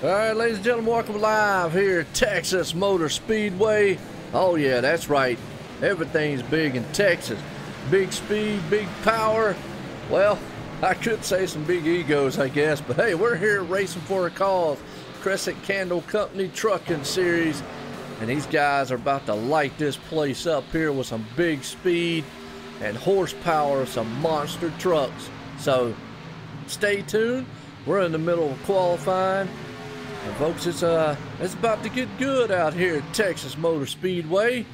All right, ladies and gentlemen, welcome live here at Texas Motor Speedway. Oh yeah, that's right. Everything's big in Texas. Big speed, big power. Well, I could say some big egos, I guess, but hey, we're here racing for a cause. Cresson Candle Company Trucking Series, and these guys are about to light this place up here with some big speed and horsepower, some monster trucks. So stay tuned. We're in the middle of qualifying. And folks, it's about to get good out here at Texas Motor Speedway.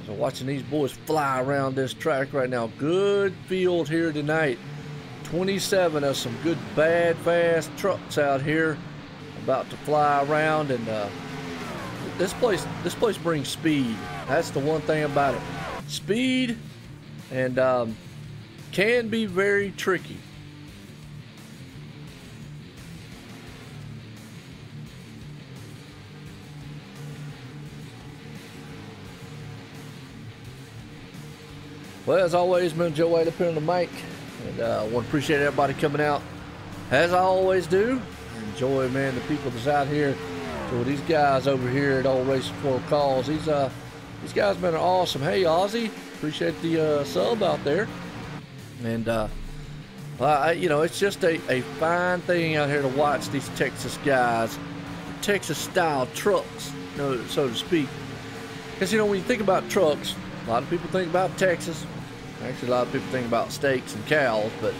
So watching these boys fly around this track right now. Good field here tonight. 27 of some good, bad, fast trucks out here about to fly around, and this place brings speed. That's the one thing about it. Speed, and can be very tricky. Well, as always, man, Joe Wade up here on the mic, and I want to appreciate everybody coming out, as I always do. Enjoy, man, the people that's out here. So these guys over here at Old Racing for Calls, these guys been awesome. Hey, Ozzy, appreciate the sub out there, and you know, it's just a fine thing out here to watch these Texas guys, Texas-style trucks, you know, so to speak. Because you know, when you think about trucks, a lot of people think about Texas. Actually, a lot of people think about steaks and cows, but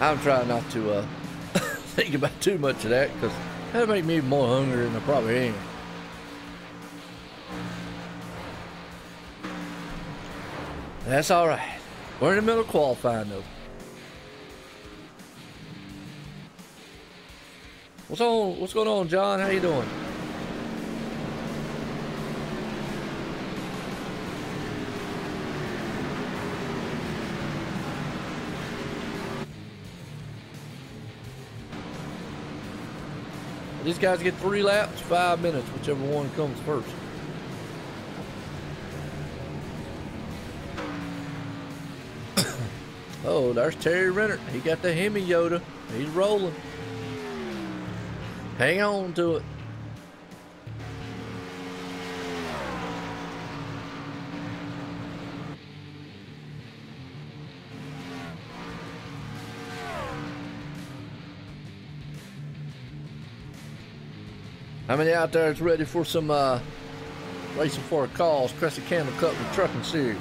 I'm trying not to think about too much of that, because that'll make me more hungry than I probably am. That's all right. We're in the middle of qualifying, though. What's going on, John? How you doing? These guys get 3 laps, 5 minutes, whichever one comes first. Oh, there's Terry Renner. He got the Hemi Yoda. He's rolling. Hang on to it. How many out there is ready for some racing for a cause, Cresson Candle Company Trucking Series?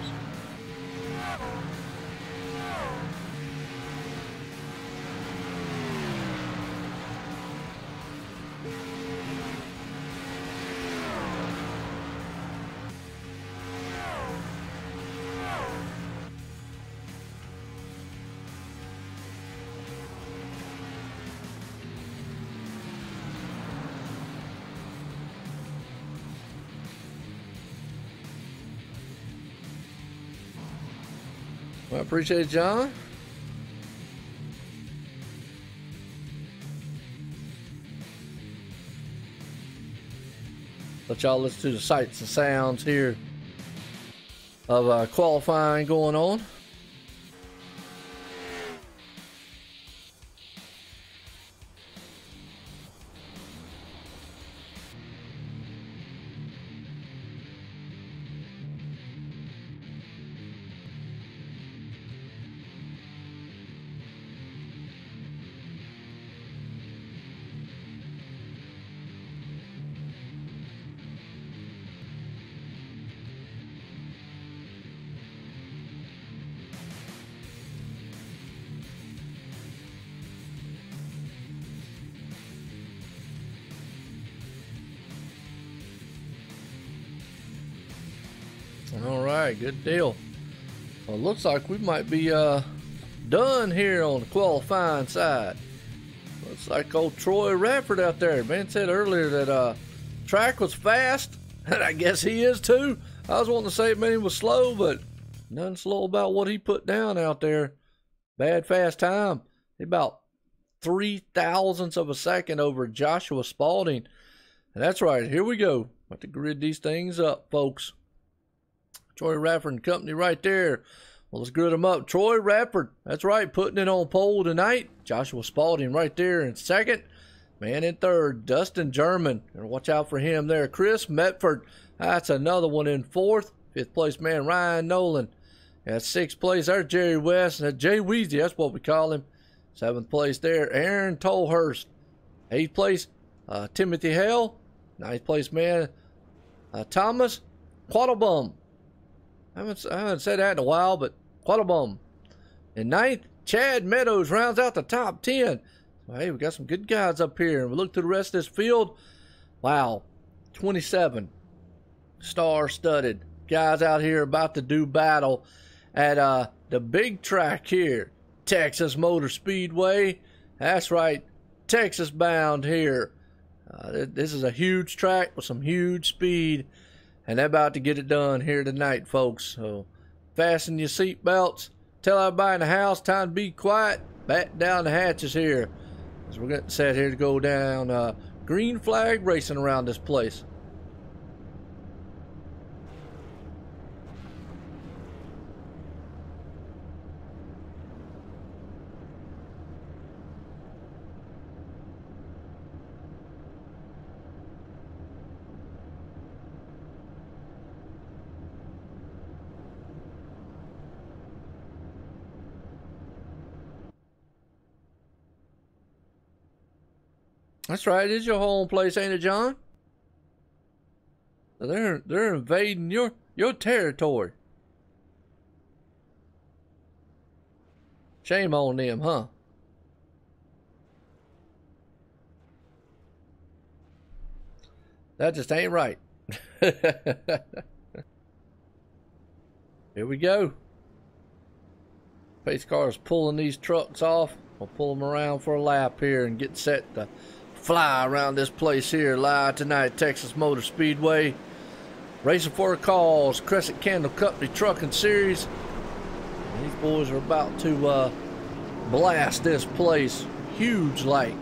Well, I appreciate it, John. Let y'all listen to the sights and sounds here of qualifying going on. All right, good deal. Well, it looks like we might be done here on the qualifying side. Looks like old Troy Radford out there. Man said earlier that track was fast, and I guess he is too. I was wanting to say, man, he was slow, but nothing slow about what he put down out there. Bad fast time. About 0.003 of a second over Joshua Spalding. And that's right, here we go. About to grid these things up, folks. Troy Radford and company right there. Well, let's grid them up. Troy Radford, that's right, putting it on pole tonight. Joshua Spalding right there in second. Man in third, Dustin German. Watch out for him there. Chris Medford, that's another one in fourth. Fifth place man, Ryan Nolan. At sixth place, there's Jerry West. And Jay Weezy, that's what we call him. Seventh place there, Aaron Tolhurst. Eighth place, Timothy Hale. Ninth place man, Thomas Quattlebaum. I haven't said that in a while, but Quattlebaum. And ninth, Chad Meadows rounds out the top 10. So, hey, we got some good guys up here. And we look to the rest of this field. Wow, 27 star-studded guys out here about to do battle at the big track here, Texas Motor Speedway. That's right, Texas bound here. This is a huge track with some huge speed, and they're about to get it done here tonight, folks. So fasten your seat belts. Tell everybody in the house time to be quiet. Batten down the hatches here, as we're getting set here to go down green flag racing around this place. That's right, it's your home place, ain't it, John? They're invading your territory. Shame on them, huh? That just ain't right. Here we go. Pace car's pulling these trucks off. We'll pull them around for a lap here and get set to fly around this place here live tonight, Texas Motor Speedway. Racing for a cause, Cresson Candle Company Trucking Series. And these boys are about to blast this place huge like.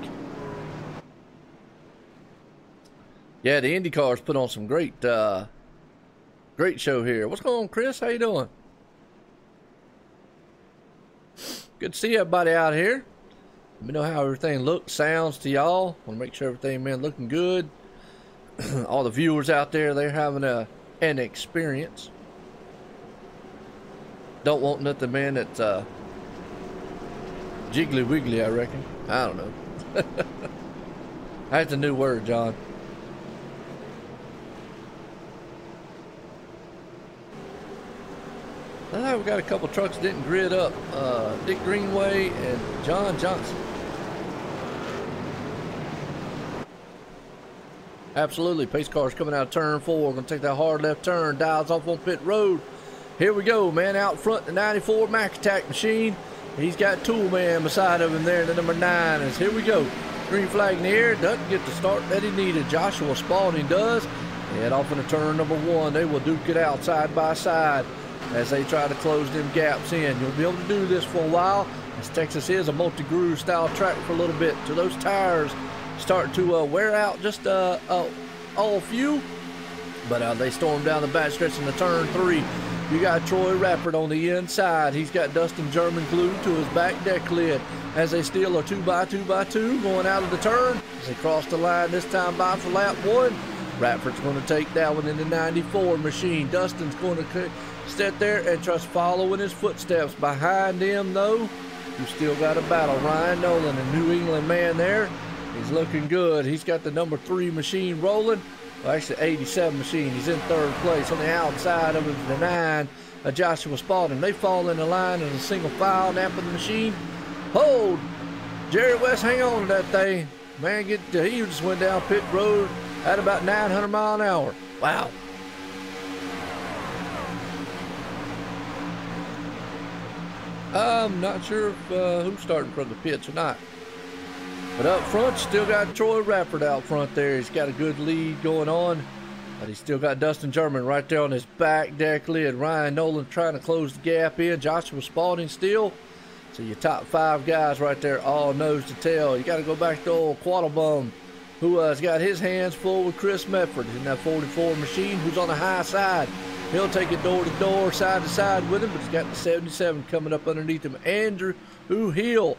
Yeah, the Indy cars put on some great great show here. What's going on, Chris? How you doing? Good to see everybody out here. Let me know how everything looks, sounds to y'all. Want to make sure everything, man, looking good. All the viewers out there, they're having an experience. Don't want nothing, man, that's jiggly wiggly, I reckon. I don't know. That's a new word, John. We got a couple trucks didn't grid up. Dick Greenway and John Johnson. Absolutely. Pace car's coming out of turn 4. Going to take that hard left turn. Dials off on pit road. Here we go, man. Out front, the 94 Max Attack machine. He's got Tool Man beside of him there. The number 9 is here we go. Green flag in the air. Doesn't get the start that he needed. Joshua Spalding does. Head off into turn number 1. They will duke it out side by side as they try to close them gaps in. You'll be able to do this for a while, as Texas is a multi-groove style track for a little bit. So those tires start to wear out just a few, but they storm down the back stretch in the turn 3. You got Troy Rappert on the inside. He's got Dustin German glued to his back deck lid as they steal a 2x2x2 going out of the turn. As they cross the line this time by for lap 1. Rappert's going to take that one in the 94 machine. Dustin's going to sit there and just follow in his footsteps. Behind him, though, you still got a battle. Ryan Nolan, a New England man there. He's looking good. He's got the number 3 machine rolling. Well, actually, 87 machine. He's in 3rd place. On the outside of him, the 9, Joshua Spalding. They fall in the line in a single file, napping the machine. Hold! Jerry West, hang on to that thing. Man, he just went down pit road at about 900 miles an hour. Wow. I'm not sure if who's starting from the pits or not. But up front, still got Troy Rappert out front there. He's got a good lead going on. But he's still got Dustin German right there on his back deck lid. Ryan Nolan trying to close the gap in. Joshua Spalding still. So your top 5 guys right there, all nose to tail. You got to go back to old Quattlebaum, who has got his hands full with Chris Medford in that 44 machine, who's on the high side. He'll take it door to door, side to side with him, but he's got the 77 coming up underneath him. Andrew Hill.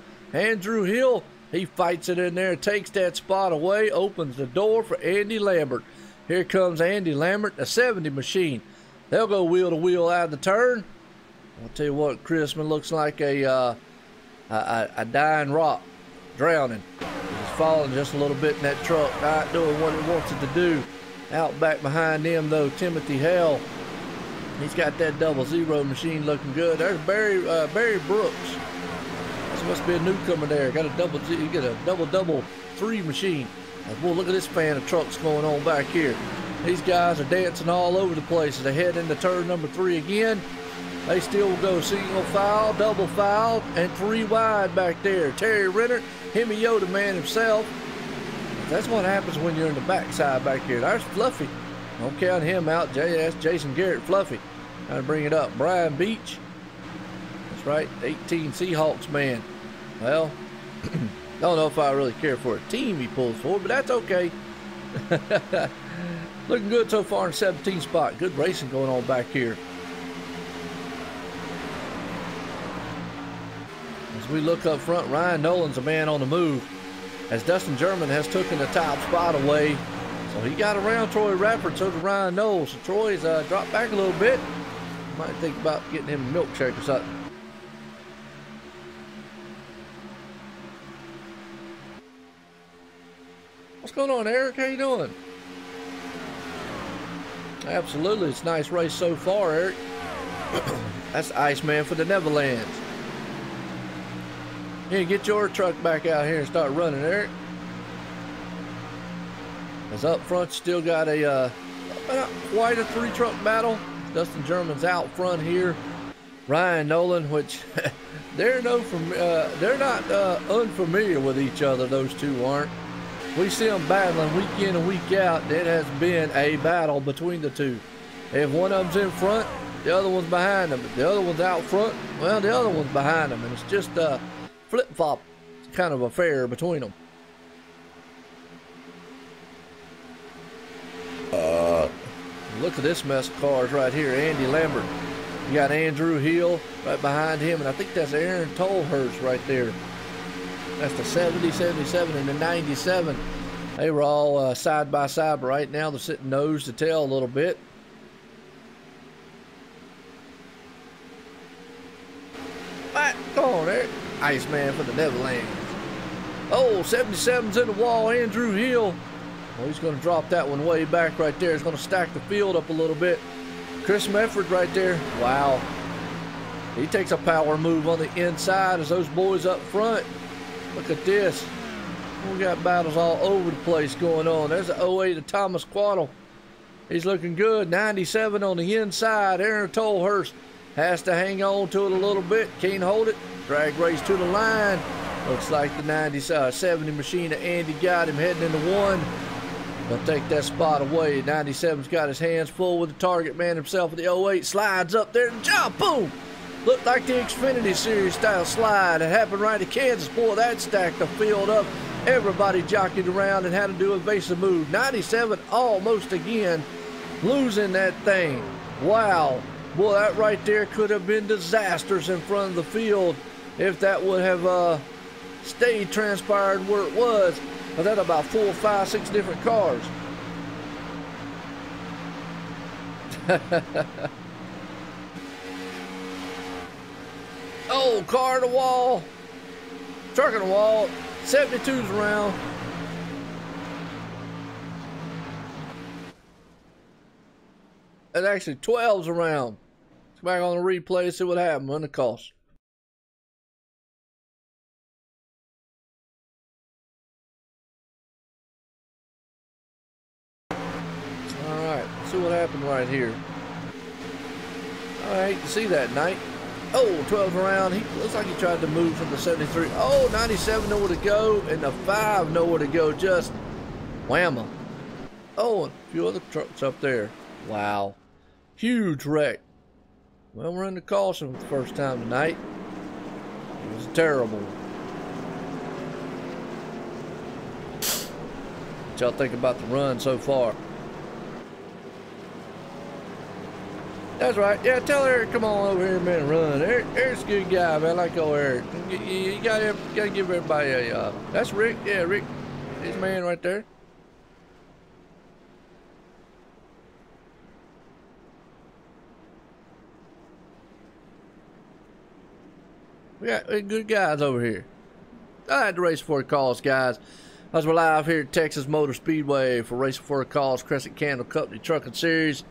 He fights it in there, takes that spot away, opens the door for Andy Lambert. Here comes Andy Lambert, a 70 machine. They'll go wheel to wheel out of the turn. I'll tell you what, Cresson looks like a dying rock, drowning. He's falling just a little bit in that truck, not doing what it wants it to do. Out back behind him, though, Timothy Hale. He's got that 00 machine looking good. There's Barry Brooks. This must be a newcomer there. Got a double 3 machine. Boy, look at this fan of trucks going on back here. These guys are dancing all over the place as they head into turn number 3 again. They still will go single file, double file, and 3 wide back there. Terry Renner, him and Yoda Man himself. That's what happens when you're in the backside back here. There's Fluffy. Don't count him out. That's Jason Garrett Fluffy. Trying to bring it up. Brian Beach. That's right, 18 Seahawks man. Well, don't know if I really care for a team he pulls for, but that's okay. Looking good so far in 17th spot. Good racing going on back here. As we look up front, Ryan Nolan's a man on the move, as Dustin German has taken the top spot away. So he got around Troy Rappert, so did Ryan Knowles. So Troy's dropped back a little bit. Might think about getting him a milkshake or something. What's going on, Eric? How you doing? Absolutely, it's a nice race so far, Eric. That's the Iceman for the Neverlands. Yeah, get your truck back out here and start running, Eric. As up front, still got a quite a 3-truck battle. Dustin German's out front here. Ryan Nolan, which they're not unfamiliar with each other. Those two aren't. We see them battling week in and week out. It has been a battle between the two. If one of them's in front, the other one's behind them. If the other one's out front, well, the other one's behind them, and it's just a flip-flop kind of affair between them. Look at this mess of cars right here. Andy Lambert. You got Andrew Hill right behind him, and I think that's Aaron Tolhurst right there. That's the 70, 77, and the 97. They were all side by side, but right now they're sitting nose to tail a little bit. Right, come on there. Iceman for the Neverlands. Oh, 77's in the wall. Andrew Hill. Well, he's going to drop that one way back right there. He's going to stack the field up a little bit. Chris Mefford right there. Wow. He takes a power move on the inside as those boys up front. Look at this. We got battles all over the place going on. There's the 08 of Thomas Quaddle. He's looking good. 97 on the inside. Aaron Tolhurst has to hang on to it a little bit. Can't hold it. Drag race to the line. Looks like the 70 machine of Andy got him heading into 1. They'll take that spot away. 97's got his hands full with the target man himself with the 08. Slides up there and jump. Boom. Looked like the Xfinity Series style slide. It happened right at Kansas. Boy, that stacked the field up. Everybody jockeyed around and had to do a evasive move. 97 almost again losing that thing. Wow. Boy, that right there could have been disasters in front of the field if that would have stayed transpired where it was. But that's about 4, 5, 6 different cars. Oh, car to the wall. Truck on the wall. 72's around. And actually 12's around. Let's go back on the replay and see what happened on the cost. Alright, see what happened right here. I hate to see that, Knight. Oh, 12 around. He looks like he tried to move from the 73. Oh, 97 nowhere to go, and the 5 nowhere to go. Just whamma. Oh, and a few other trucks up there. Wow. Huge wreck. Well, we're in the caution for the first time tonight. It was terrible. What y'all think about the run so far? That's right. Yeah, tell Eric, come on over here, man, and run. Eric's a good guy, man. I like old Eric. You gotta give everybody a, that's Rick. Yeah, Rick. His man right there. We got good guys over here. I had to race for a cause, guys. As we're live here at Texas Motor Speedway for Racing for a Cause Crescent Candle Company Trucking Series.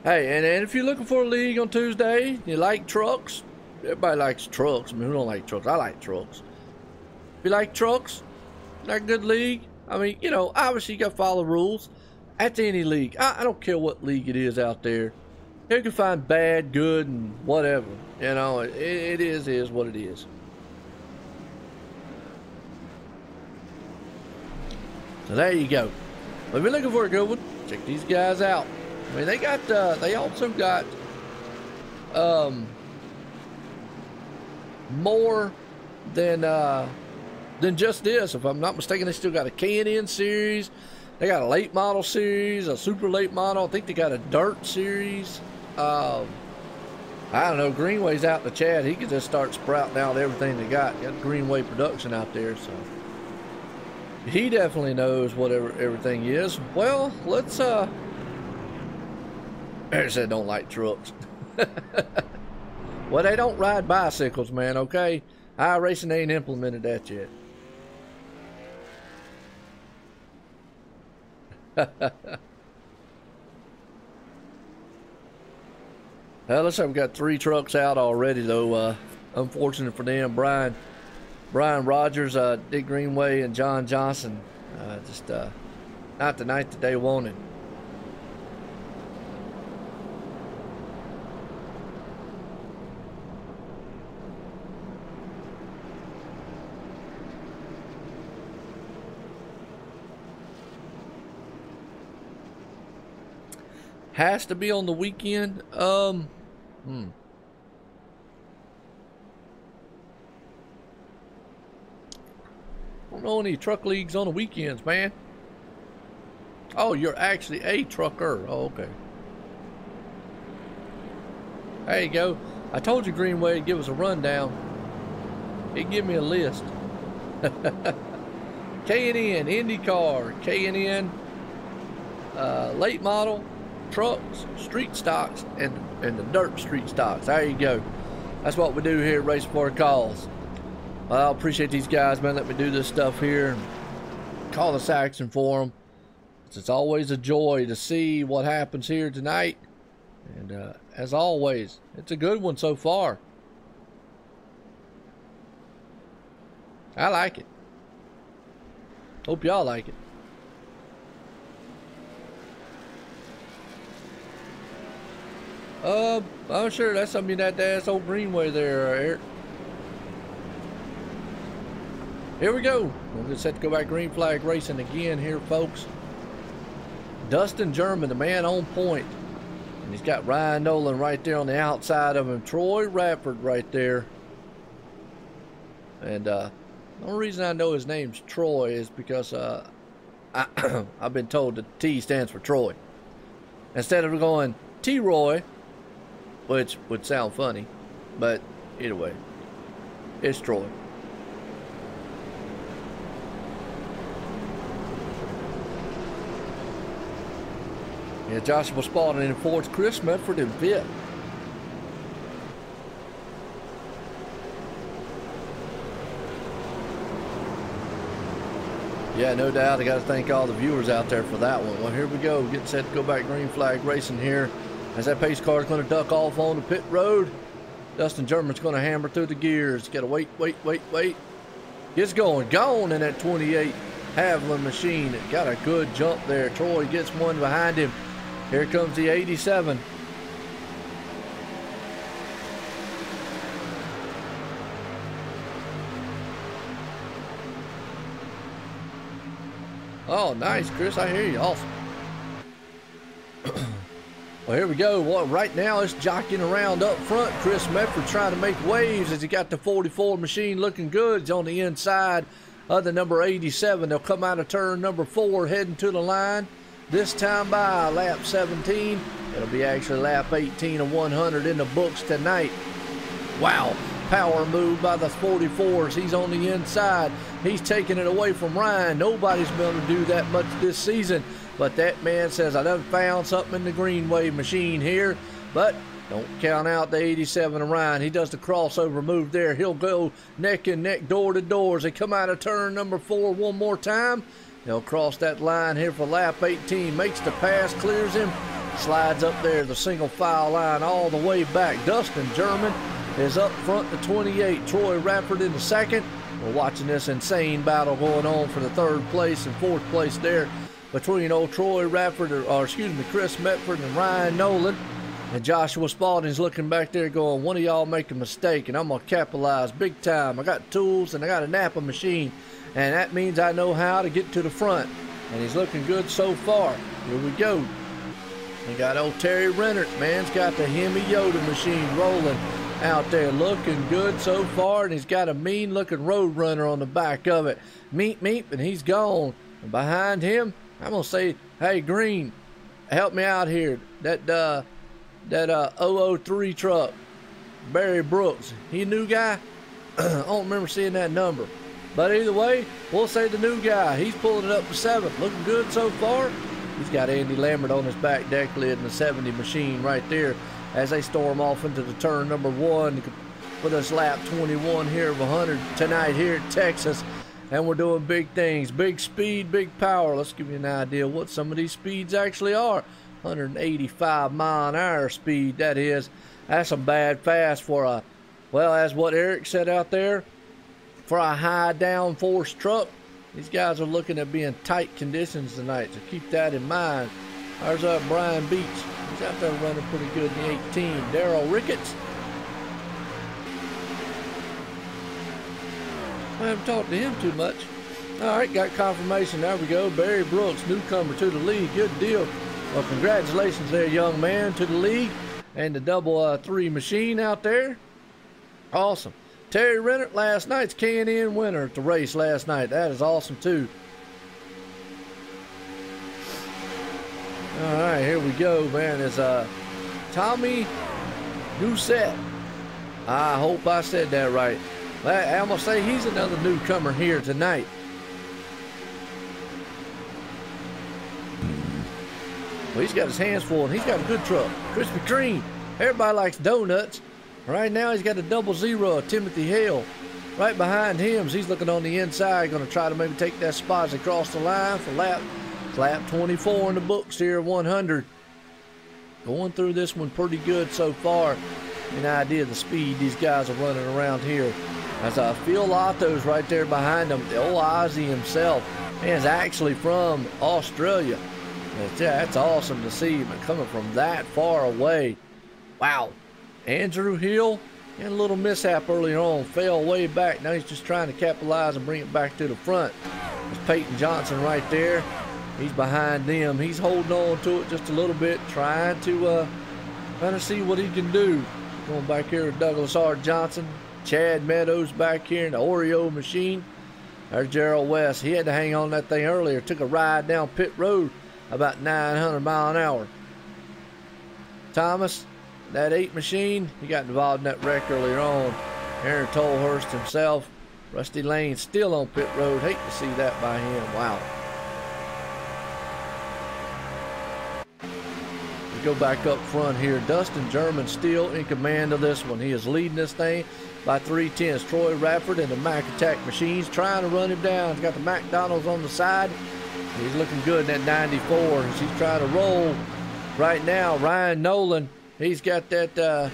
Hey, and if you're looking for a league on Tuesday, you like trucks. Everybody likes trucks. I mean, who don't like trucks? I like trucks. If you like trucks, like a good league. I mean, you know, obviously you got to follow the rules. At any league, I don't care what league it is out there. You can find bad, good, and whatever. You know, it is what it is. So there you go. If you're looking for a good one, check these guys out. I mean, they also got more than just this. If I'm not mistaken, they still got a K&N series. They got a late model series, a super late model. I think they got a dirt series. I don't know. Greenway's out in the chat. He could just start sprouting out everything they got. Got Greenway production out there, so he definitely knows whatever everything is. Well, let's I said don't like trucks. Well, they don't ride bicycles, man. Okay, iRacing ain't implemented that yet. Well, looks like we got 3 trucks out already, though. Unfortunate for them, Brian Rogers, Dick Greenway, and John Johnson. Just not the night that they wanted. Has to be on the weekend. Don't know any truck leagues on the weekends, man. Oh, you're actually a trucker. Oh, okay. There you go. I told you Greenway would give us a rundown. He'd give me a list. K&N, IndyCar, K&N, late model, trucks, street stocks, and the dirt street stocks. There you go. That's what we do here at Racing for a Cause. I appreciate these guys, man. Let me do this stuff here. Call the Saxon for them. It's always a joy to see what happens here tonight. And as always, it's a good one so far. I like it. Hope y'all like it. I'm sure that's something that that's old Greenway there, Eric. Here we go. We're just set to go back green flag racing again here, folks. Dustin German, the man on point. And he's got Ryan Nolan right there on the outside of him. Troy Radford right there. And the only reason I know his name's Troy is because I've been told that T stands for Troy. Instead of going T-Roy, which would sound funny, but either way, it's Troy. Yeah, Joshua Spalding in fourth, Chris Medford in fifth. Yeah, no doubt. I got to thank all the viewers out there for that one. Well, here we go. Getting set to go back green flag racing here. As that pace car is going to duck off on the pit road. Dustin German's going to hammer through the gears. Got to wait. Gets going. Gone in that 28 Haviland machine. Got a good jump there. Troy gets one behind him. Here comes the 87. Oh, nice, Chris. I hear you. Awesome. Well, here we go. Well, right now it's jockeying around up front. Chris Medford trying to make waves as he got the 44 machine looking good. He's on the inside of the number 87. They'll come out of turn number 4 heading to the line. this time by lap 17. It'll be actually lap 18 of 100 in the books tonight. Wow, power move by the 44s. He's on the inside. He's taking it away from Ryan. Nobody's been able to do that much this season. But that man says, I done found something in the Greenway machine here. But don't count out the 87 of Ryan. He does the crossover move there. He'll go neck and neck, door to door as they come out of turn number 4 one more time. He'll cross that line here for lap 18. Makes the pass, clears him, slides up there the single file line all the way back. Dustin German is up front to 28. Troy Rappert in the second. We're watching this insane battle going on for the third place and fourth place there between old Troy Rappert, or excuse me, Chris Metford and Ryan Nolan. And Joshua Spalding's looking back there going, one of y'all make a mistake and I'm going to capitalize big time. I got tools and I got a Napa machine, and that means I know how to get to the front. And he's looking good so far. Here we go. We got old Terry Rennert. Man's got the Hemi Yoda machine rolling out there, looking good so far, and he's got a mean looking Road Runner on the back of it. Meep, meep, and he's gone. And behind him, I'm going to say, hey, Green, help me out here. That 003 truck, Barry Brooks, he a new guy? I don't remember seeing that number. But either way, we'll say the new guy. He's pulling it up to 7th. Looking good so far. He's got Andy Lambert on his back deck lid in the 70 machine right there as they storm off into the turn number 1 for this lap 21 here of 100 tonight here at Texas. And we're doing big things, big speed, big power. Let's give you an idea what some of these speeds actually are. 185 mile an hour speed, that is. That's some bad fast for a, well, as what Eric said out there, for a high downforce truck. These guys are looking at being tight conditions tonight, so keep that in mind. There's Brian Beach. He's out there running pretty good in the 18. Daryl Ricketts. I haven't talked to him too much. All right, got confirmation. There we go. Barry Brooks, newcomer to the league. Good deal. Well, congratulations there, young man, to the league and the double 3 machine out there. Awesome. Terry Rennert, last night's K&N winner at the race last night. That is awesome, too. All right, here we go, man. It's Tommy Doucette. I hope I said that right. I'm going to say he's another newcomer here tonight. Well, he's got his hands full, and he's got a good truck. Krispy Kreme. Everybody likes donuts. Right now, he's got a 00 of Timothy Hale. Right behind him, he's looking on the inside, going to try to maybe take that spot as they cross the line for lap 24 in the books here, 100. Going through this one pretty good so far. An idea of the speed these guys are running around here. As Phil Lotto's right there behind him, the old Ozzy himself, and is actually from Australia. That's awesome to see him coming from that far away. Wow. Andrew Hill had a little mishap earlier on, fell way back. Now he's just trying to capitalize and bring it back to the front. There's Peyton Johnson right there. He's behind them. He's holding on to it just a little bit, trying to see what he can do. Going back here to Douglas R. Johnson. Chad Meadows back here in the Oreo machine. There's Gerald West. He had to hang on that thing earlier. Took a ride down pit road about 900 mile an hour. Thomas, that 8 machine, he got involved in that wreck earlier on. Aaron Tolhurst himself. Rusty Lane still on pit road. Hate to see that by him. Wow. We go back up front here. Dustin German still in command of this one. He is leading this thing by 3/10. Troy Rappert and the Mac Attack machines trying to run him down. He's got the McDonald's on the side. He's looking good in that 94. He's trying to roll right now. Ryan Nolan, he's got that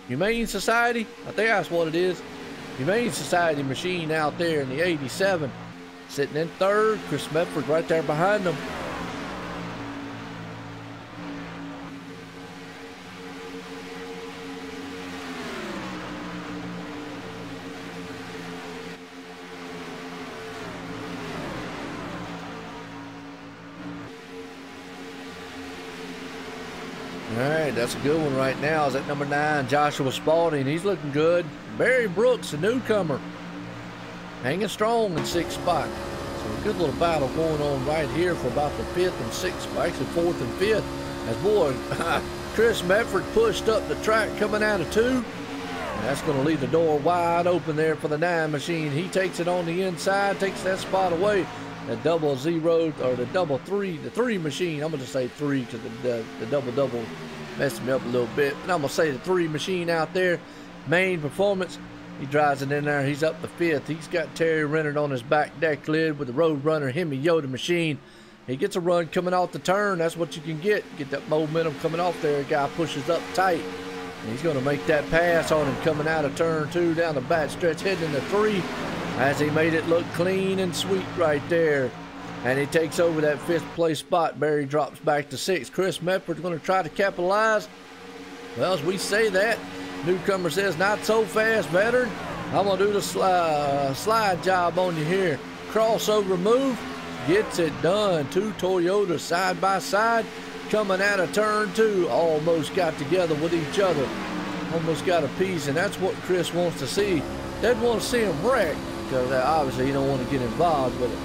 Humane Society. I think that's what it is. Humane Society machine out there in the 87. Sitting in third. Chris Medford right there behind him. All right, that's a good one right now. Is at number 9, Joshua Spalding. He's looking good. Barry Brooks, a newcomer, hanging strong in 6th spot. So we'll good little battle going on right here for about the 5th and 6th, well, actually 4th and 5th. As boy, Chris Medford pushed up the track coming out of 2. And that's going to leave the door wide open there for the 9 machine. He takes it on the inside, takes that spot away. The double 0 or the double 3, the 3 machine. I'm going to say 3 because the double messed me up a little bit. But I'm going to say the 3 machine out there, main performance. He drives it in there. He's up the 5th. He's got Terry Renard on his back deck lid with the Roadrunner Hemi Yoda machine. He gets a run coming off the turn. That's what you can get. Get that momentum coming off there. Guy pushes up tight. And he's going to make that pass on him coming out of turn 2 down the back stretch heading into 3 as he made it look clean and sweet right there. And he takes over that 5th place spot. Barry drops back to 6th. Chris Medford's going to try to capitalize. Well, as we say that, newcomer says, not so fast, veteran. I'm going to do the slide job on you here. Crossover move. Gets it done. 2 Toyotas side by side. Coming out of turn 2. Almost got together with each other. Almost got a piece. And that's what Chris wants to see. Doesn't want to see him wreck. Because obviously he don't want to get involved with it.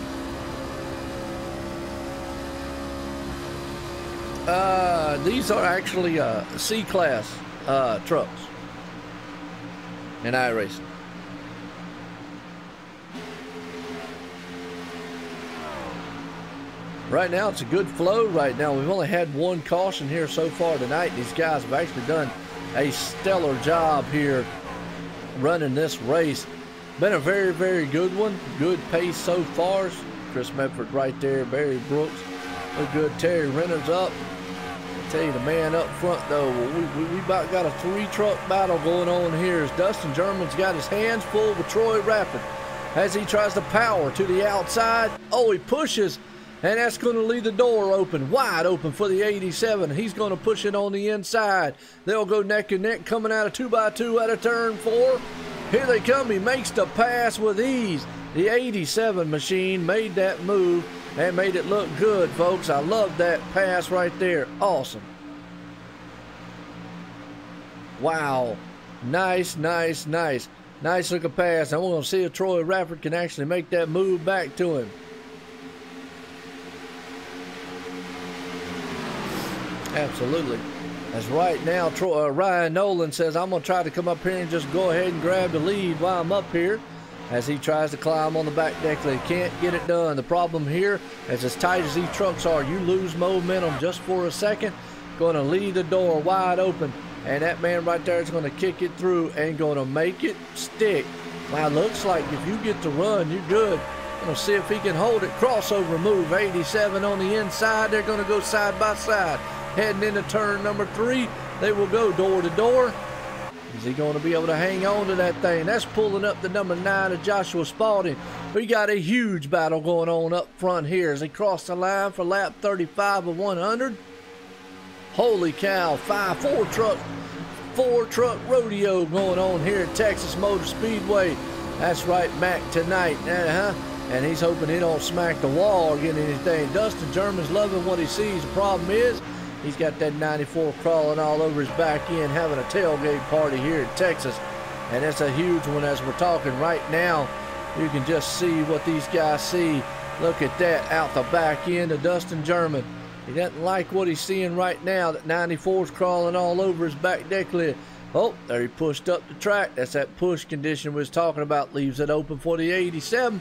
These are actually C-Class trucks in iRacing. Right now, it's a good flow right now. We've only had 1 caution here so far tonight. These guys have actually done a stellar job here running this race. Been a very, very good one. Good pace so far. Chris Medford right there. Barry Brooks. Look good. Terry Renard's up. I tell you, the man up front, though, we about got a 3-truck battle going on here as Dustin German's got his hands full with Troy Rapid as he tries to power to the outside. Oh, he pushes. And that's going to leave the door open, wide open for the 87. He's going to push it on the inside. They'll go neck and neck coming out of 2x2 out of turn 4. Here they come. He makes the pass with ease. The 87 machine made that move and made it look good, folks. I love that pass right there. Awesome. Wow. Nice, nice, nice. Nice looking pass. And we're going to see if Troy Rapid can actually make that move back to him. Absolutely. As right now, Ryan Nolan says, I'm going to try to come up here and just go ahead and grab the lead while I'm up here. As he tries to climb on the back deck, they can't get it done. The problem here, as tight as these trucks are, you lose momentum just for a second. Going to leave the door wide open. And that man right there is going to kick it through and going to make it stick. Now, looks like if you get to run, you're good. We'll see if he can hold it. Crossover move, 87 on the inside. They're going to go side by side. Heading into turn number 3, they will go door to door. Is he going to be able to hang on to that thing? That's pulling up the number 9 of Joshua Spalding. We got a huge battle going on up front here as they cross the line for lap 35 of 100. Holy cow, 4-truck rodeo going on here at Texas Motor Speedway. That's right, Mac tonight. And he's hoping he don't smack the wall or get anything. Dustin German's loving what he sees. The problem is, he's got that 94 crawling all over his back end, having a tailgate party here in Texas. And it's a huge one as we're talking right now. You can just see what these guys see. Look at that out the back end of Dustin German. He doesn't like what he's seeing right now. That 94's crawling all over his back deck lid. Oh, there he pushed up the track. That's that push condition we was talking about. Leaves it open for the 87.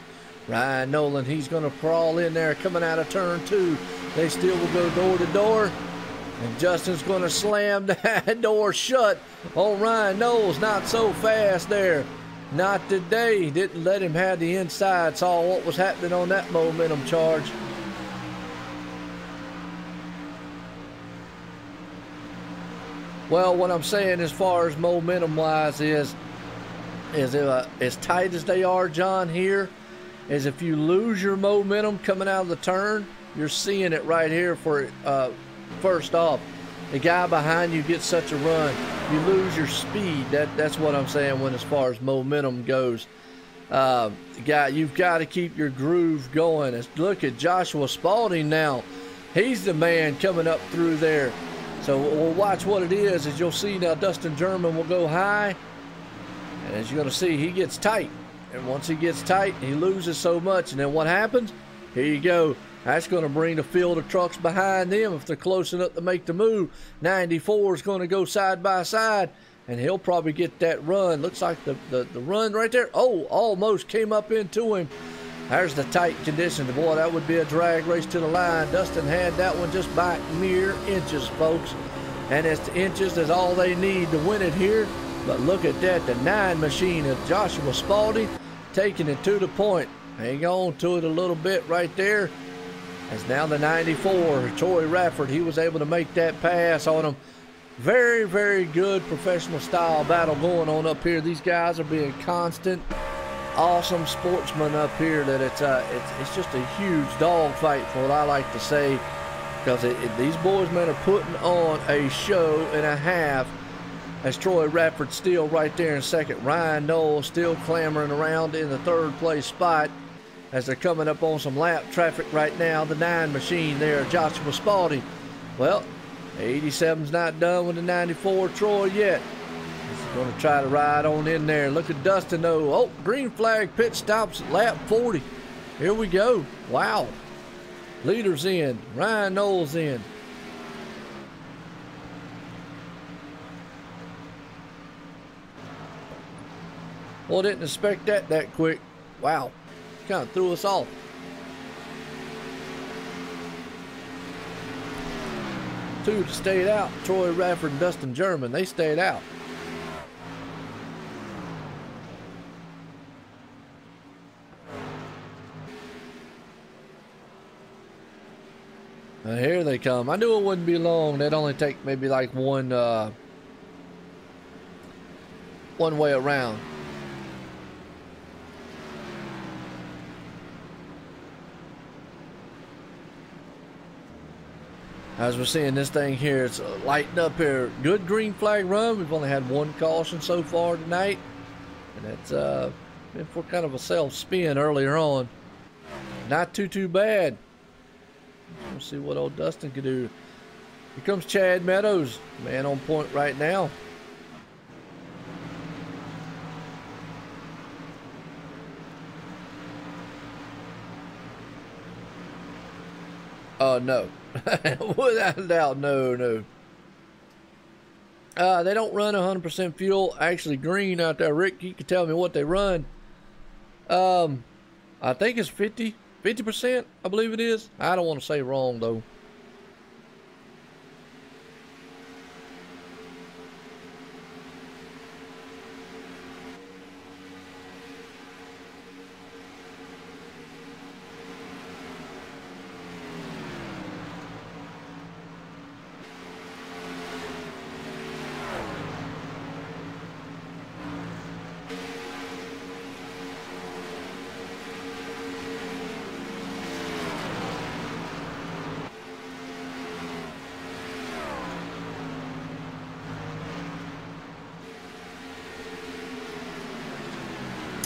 Ryan Nolan, he's going to crawl in there coming out of turn 2. They still will go door to door. And Justin's going to slam that door shut on Ryan Knowles. Not so fast there. Not today. Didn't let him have the inside. Saw what was happening on that momentum charge. Well, what I'm saying as far as momentum-wise is as tight as they are, John, here, is if you lose your momentum coming out of the turn, you're seeing it right here for first off. The guy behind you gets such a run, you lose your speed. That's what I'm saying when as far as momentum goes. You've got to keep your groove going. Look at Joshua Spalding now. He's the man coming up through there. So we'll watch what it is. As you'll see now, Dustin German will go high. And as you're going to see, he gets tight. And once he gets tight, he loses so much. And then what happens? Here you go. That's going to bring the field of trucks behind them if they're close enough to make the move. 94 is going to go side by side, and he'll probably get that run. Looks like the run right there. Oh, almost came up into him. There's the tight conditions. Boy, that would be a drag race to the line. Dustin had that one just by mere inches, folks. And it's the inches that's all they need to win it here. But look at that, the 9 machine of Joshua Spalding taking it to the point. Hang on to it a little bit right there. As now the 94, Troy Rafford, he was able to make that pass on him. Very, very good professional style battle going on up here. These guys are being constant, awesome sportsmen up here. That it's just a huge dogfight for what I like to say, because these boys, man, are putting on a show and a half. As Troy Rafford still right there in second. Ryan Knowles still clamoring around in the third place spot as they're coming up on some lap traffic right now. The 9 machine there, Joshua Spalding. Well, 87's not done with the 94 Troy yet. He's going to try to ride on in there. Look at Dustin though. Oh, green flag pit stops at lap 40. Here we go. Wow. Leaders in. Ryan Knowles in. Well, didn't expect that quick. Wow. Kind of threw us off. Two stayed out. Troy Rafford and Dustin German. They stayed out. And here they come. I knew it wouldn't be long. They'd only take maybe like one way around. As we're seeing this thing here, it's lighting up here. Good green flag run. We've only had one caution so far tonight. And it's been for kind of a self-spin earlier on. Not too bad. We'll see what old Dustin can do. Here comes Chad Meadows. Man on point right now. No. Without a doubt, no. They don't run 100% fuel. Actually, green out there. Rick, you can tell me what they run. I think it's 50%, I believe it is. I don't want to say wrong, though.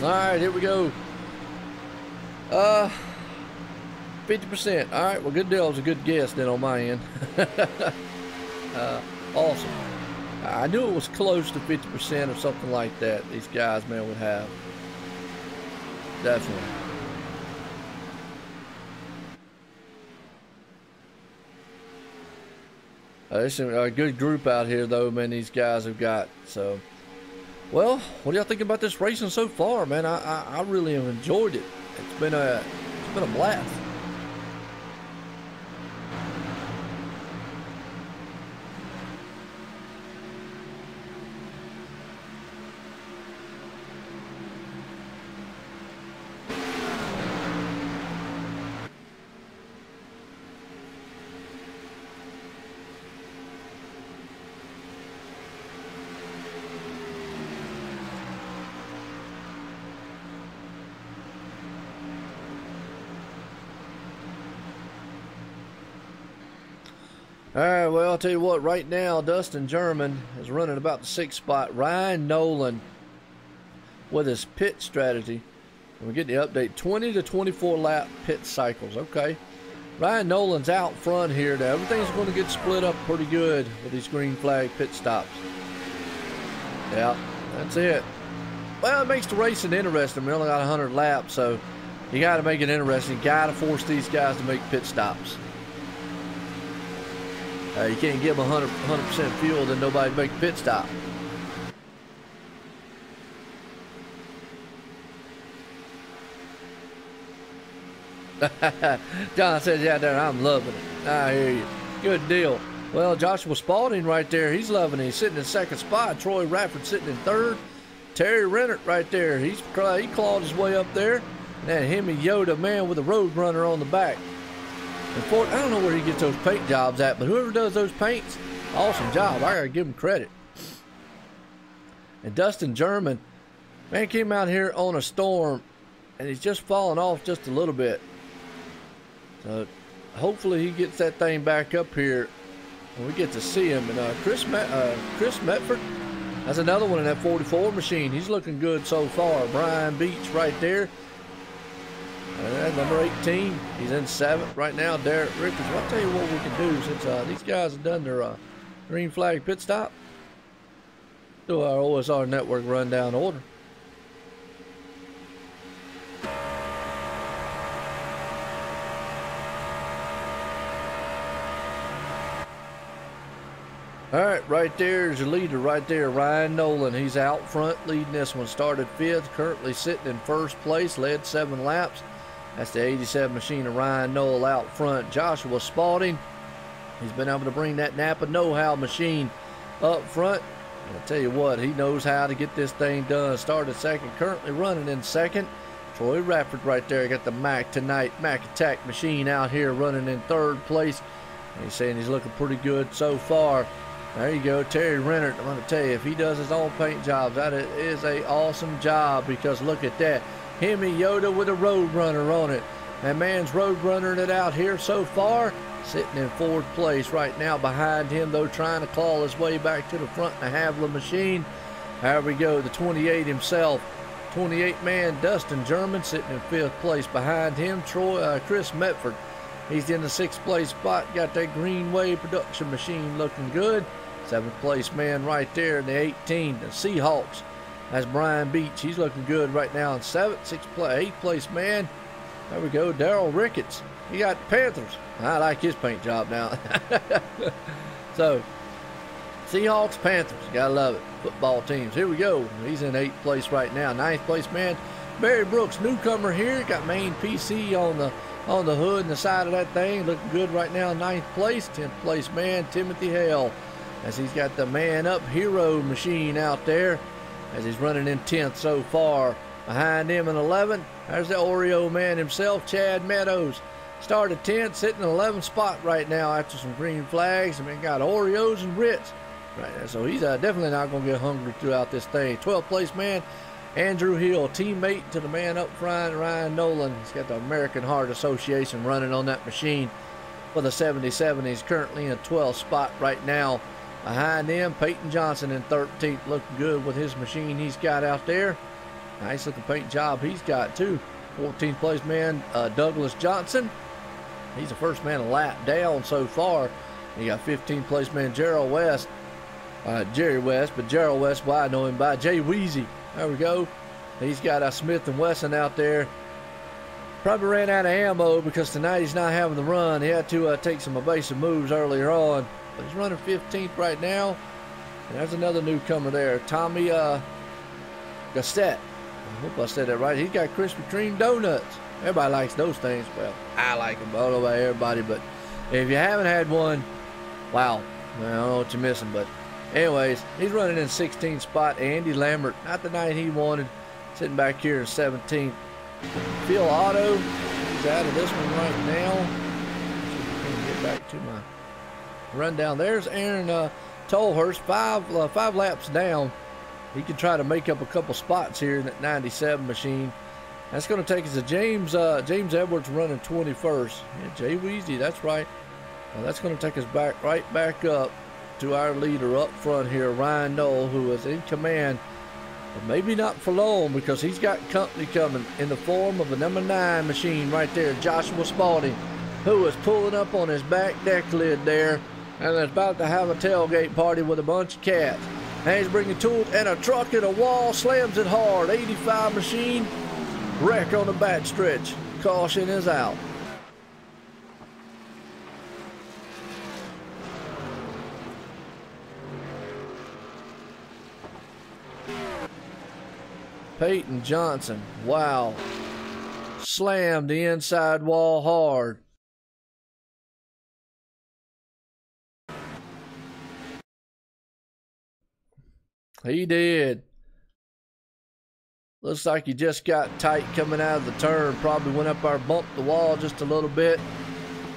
All right, here we go. 50%. All right, well, good deal. It was a good guess then on my end. Awesome. I knew it was close to 50% or something like that. These guys, man, would have. Definitely. There's a good group out here, though, man, these guys have got. So, well, what do y'all think about this racing so far, man? I really have enjoyed it. It's been a blast. All right, well, I'll tell you what, right now, Dustin German is running about the 6th spot. Ryan Nolan with his pit strategy. We're getting the update, 20 to 24 lap pit cycles. Okay. Ryan Nolan's out front here. Now, everything's going to get split up pretty good with these green flag pit stops. Yeah, that's it. Well, it makes the racing interesting. We only got 100 laps, so You got to make it interesting. You got to force these guys to make pit stops. You can't give them 100% fuel, then nobody make a pit stop. John says, yeah, there, I'm loving it. I hear you. Good deal. Well, Joshua Spalding right there, he's loving it. He's sitting in second spot. Troy Rafford sitting in third. Terry Rennert right there, he clawed his way up there. And then him and Yoda, man, with a road runner on the back. And Ford, I don't know where he gets those paint jobs at, but whoever does those paints, awesome job. I gotta give him credit. And Dustin German, man, came out here on a storm, and he's just falling off just a little bit. So hopefully he gets that thing back up here when we get to see him. And Chris Metford, that's another one in that 44 machine. He's looking good so far. Brian Beach right there. Number 18, he's in 7th right now. Derek Ricketts. Well, I'll tell you what we can do since these guys have done their green flag pit stop. Do our OSR network rundown order. All right, right there is your leader right there, Ryan Nolan. He's out front leading this one. Started 5th, currently sitting in 1st place, led 7 laps. That's the 87 machine of Ryan Nolan out front. Joshua Spalding, he's been able to bring that Napa know-how machine up front. And I'll tell you what, he knows how to get this thing done. Started 2nd, currently running in 2nd. Troy Rafford right there, got the Mac Tonight Mac Attack machine out here running in 3rd place. And he's saying he's looking pretty good so far. There you go, Terry Rennert. I'm going to tell you, if he does his own paint jobs, that is a awesome job, because look at that. Hemi Yoda with a Roadrunner on it. That man's Roadrunnering it out here so far, sitting in 4th place right now. Behind him, though, trying to claw his way back to the front in the Havla machine. There we go, the 28 himself. 28 man, Dustin German, sitting in 5th place. Behind him, Chris Metford. He's in the 6th place spot. Got that Greenway production machine looking good. 7th place man right there in the 18, the Seahawks. That's Brian Beach. He's looking good right now in 7th, 8th place man. There we go, Daryl Ricketts. He got Panthers. I like his paint job now. So, Seahawks, Panthers. Gotta love it. Football teams. Here we go. He's in 8th place right now. 9th place man, Barry Brooks, newcomer here. Got main PC on the hood and the side of that thing. Looking good right now, 9th place. 10th place man, Timothy Hale, as he's got the Man Up Hero machine out there, as he's running in 10th so far. Behind him in 11th, there's the Oreo man himself, Chad Meadows. Started 10th, sitting in 11th spot right now after some green flags. I mean, got Oreos and Ritz right there. So he's definitely not going to get hungry throughout this thing. 12th place man, Andrew Hill, teammate to the man up front, Ryan Nolan. He's got the American Heart Association running on that machine for the 77. He's currently in 12th spot right now. Behind him, Peyton Johnson in 13th, looking good with his machine he's got out there. Nice looking paint job he's got too. 14th place man, Douglas Johnson. He's the first man a lap down so far. You got 15th place man, Gerald West. Jerry West, but Gerald West, well, I know him by Jay Weezy. There we go. He's got Smith & Wesson out there. Probably ran out of ammo because tonight he's not having the run. He had to take some evasive moves earlier on. But he's running 15th right now. And there's another newcomer there, Tommy Gassett. I hope I said that right. He's got Krispy Kreme donuts. Everybody likes those things. Well, I like them. I don't know about everybody, but if you haven't had one, wow. I don't know what you're missing, but anyways, he's running in 16th spot. Andy Lambert, not the night he wanted, sitting back here in 17th. Phil Otto, he's out of this one right now. Let me get back to my rundown. There's Aaron Tolhurst, five laps down. He can try to make up a couple spots here in that 97 machine. That's going to take us to James Edwards running 21st. Yeah, Jay Weezy, that's right. That's going to take us right back up to our leader up front here, Ryan Knoll, who is in command. But maybe not for long, because he's got company coming in the form of a number 9 machine right there, Joshua Spalding, who is pulling up on his back deck lid there and is about to have a tailgate party with a bunch of cats. And he's bringing tools and a truck and a wall, slams it hard. 85 machine. Wreck on the back stretch. Caution is out. Peyton Johnson, wow. Slammed the inside wall hard. He did. Looks like he just got tight coming out of the turn. Probably went up there, bumped the wall just a little bit.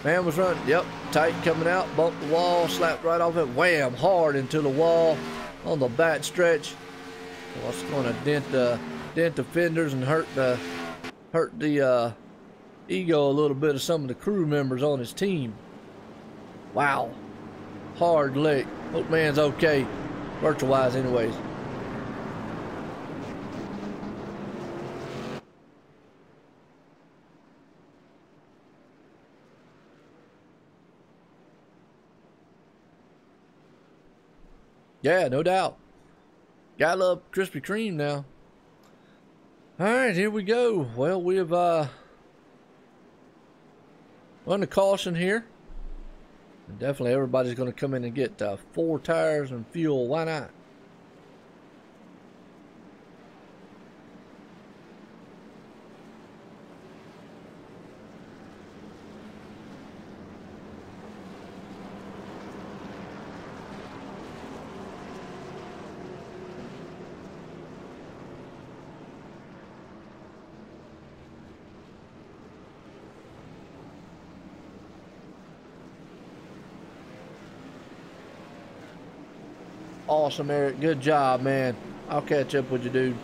Man was running, yep, tight coming out, bumped the wall, slapped right off it, wham, hard into the wall on the back stretch. Well, it's going to dent the fenders and hurt the ego a little bit of some of the crew members on his team. Wow, hard lick. Hope man's okay, virtual wise, anyways. Yeah, no doubt. Gotta love Krispy Kreme now. Alright, here we go. Well, we have run the caution here. And definitely everybody's going to come in and get 4 tires and fuel. Why not? Awesome, Eric. Good job, man. I'll catch up with you, dude.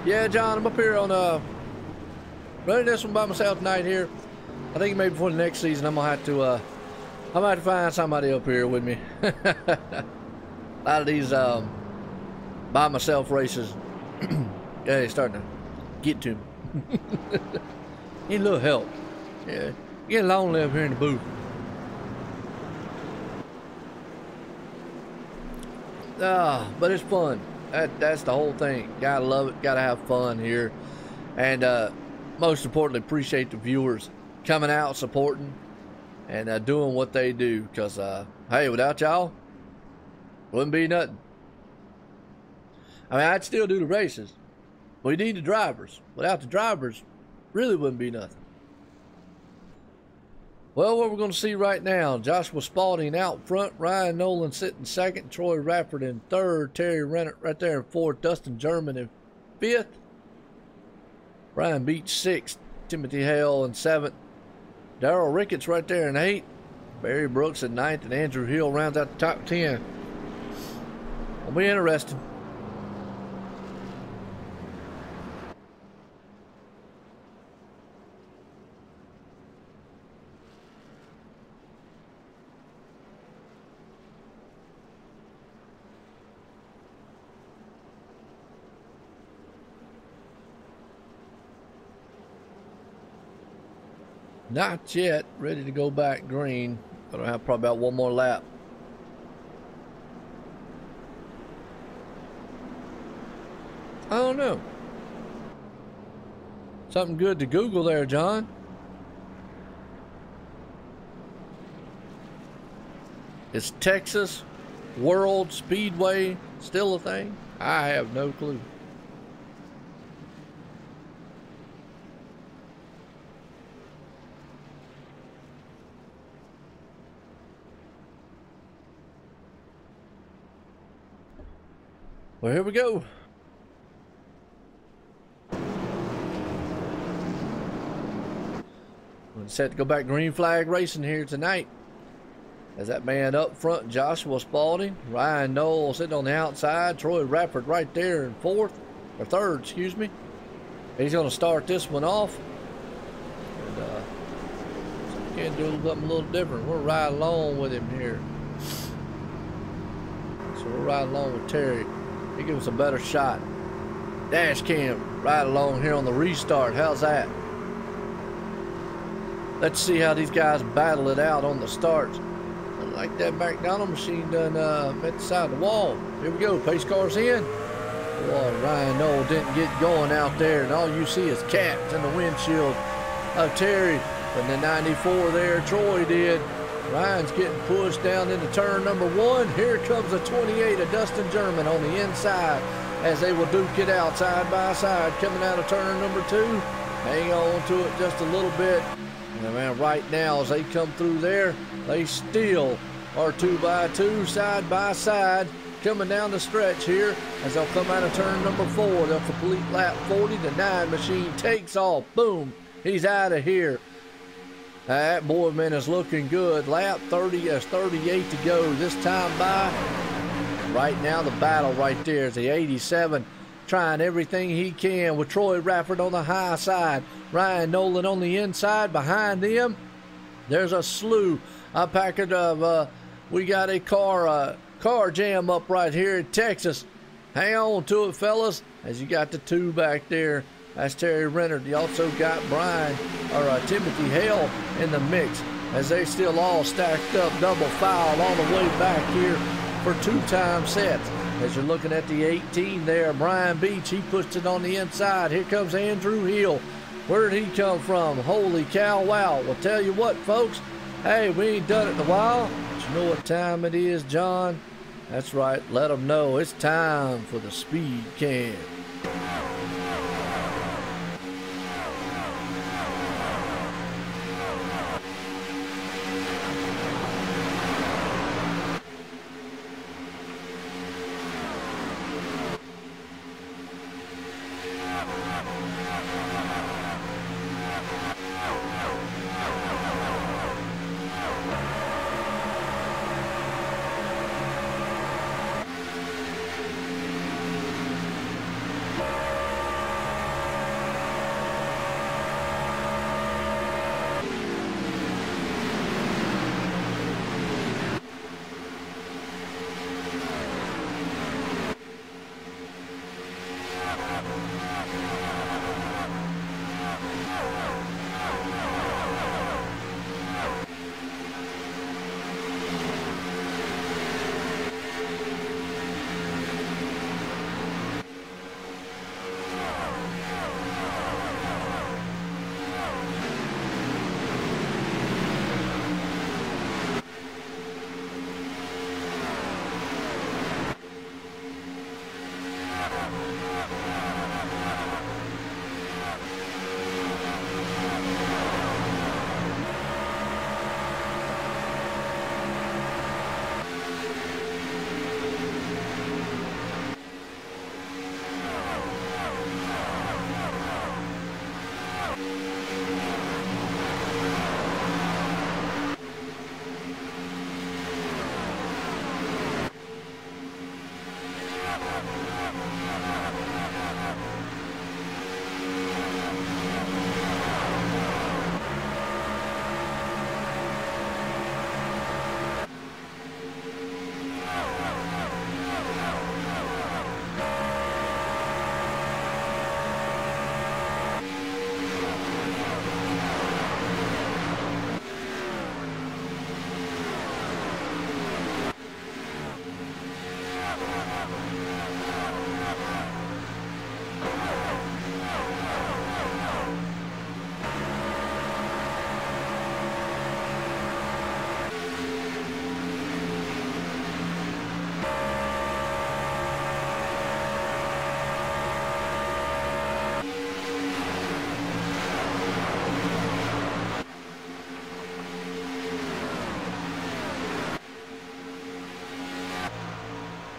Yeah, John, I'm up here on running this one by myself tonight here. I think maybe before the next season I'm gonna have to find somebody up here with me. A lot of these by myself races, yeah, it's starting to get to me. Need a little help. Yeah, getting lonely up here in the booth. But it's fun. That's the whole thing. Gotta love it. Gotta have fun here. And most importantly, appreciate the viewers coming out, supporting, and doing what they do. Because, hey, without y'all, wouldn't be nothing. I mean, I'd still do the races. We need the drivers. Without the drivers, really wouldn't be nothing. Well, what we're going to see right now, Joshua Spalding out front, Ryan Nolan sitting second, Troy Rafford in third, Terry Rennert right there in fourth, Dustin German in fifth, Brian Beach sixth, Timothy Hale in seventh, Darrell Ricketts right there in eighth, Barry Brooks in ninth, and Andrew Hill rounds out the top 10. Will be interesting. Not yet ready to go back green, but I'll have probably about one more lap. I don't know. Something good to Google there, John. Is Texas World Speedway still a thing? I have no clue. Well, here we go. We're set to go back green flag racing here tonight. As that man up front, Joshua Spalding, Ryan Knoll sitting on the outside, Troy Rafford right there in fourth, or third, excuse me. He's going to start this one off. And, Can't do something a little different. We'll ride along with him here. So we'll ride along with Terry. He gives us a better shot. Dash cam, right along here on the restart. How's that? Let's see how these guys battle it out on the starts. I like that McDonald machine done met the side of the wall. Here we go, pace cars in. Boy, Ryan Knoll didn't get going out there, and all you see is cats in the windshield of Terry. But the 94 there, Troy did. Ryan's getting pushed down into turn number 1. Here comes the 28 of Dustin German on the inside as they will duke it out side by side coming out of turn number 2. Hang on to it just a little bit. And man, right now as they come through there, they still are 2x2 side by side coming down the stretch here as they'll come out of turn number 4. They'll complete lap 40. The 9 machine takes off. Boom. He's out of here. That boy, man, is looking good. Lap 30, there's 38 to go this time by. Right now, the battle right there is the 87 trying everything he can with Troy Rafford on the high side. Ryan Nolan on the inside. Behind them, there's a slew, a packet of, we got a car jam up right here in Texas. Hang on to it, fellas, as you got the 2 back there. That's Terry Renner. You also got Timothy Hale in the mix as they still all stacked up double foul all the way back here for 2-time sets. As you're looking at the 18 there, Brian Beach, he puts it on the inside. Here comes Andrew Hill. Where did he come from? Holy cow, wow. Well, tell you what, folks. Hey, we ain't done it in a while. But you know what time it is, John? That's right. Let them know it's time for the speed cam.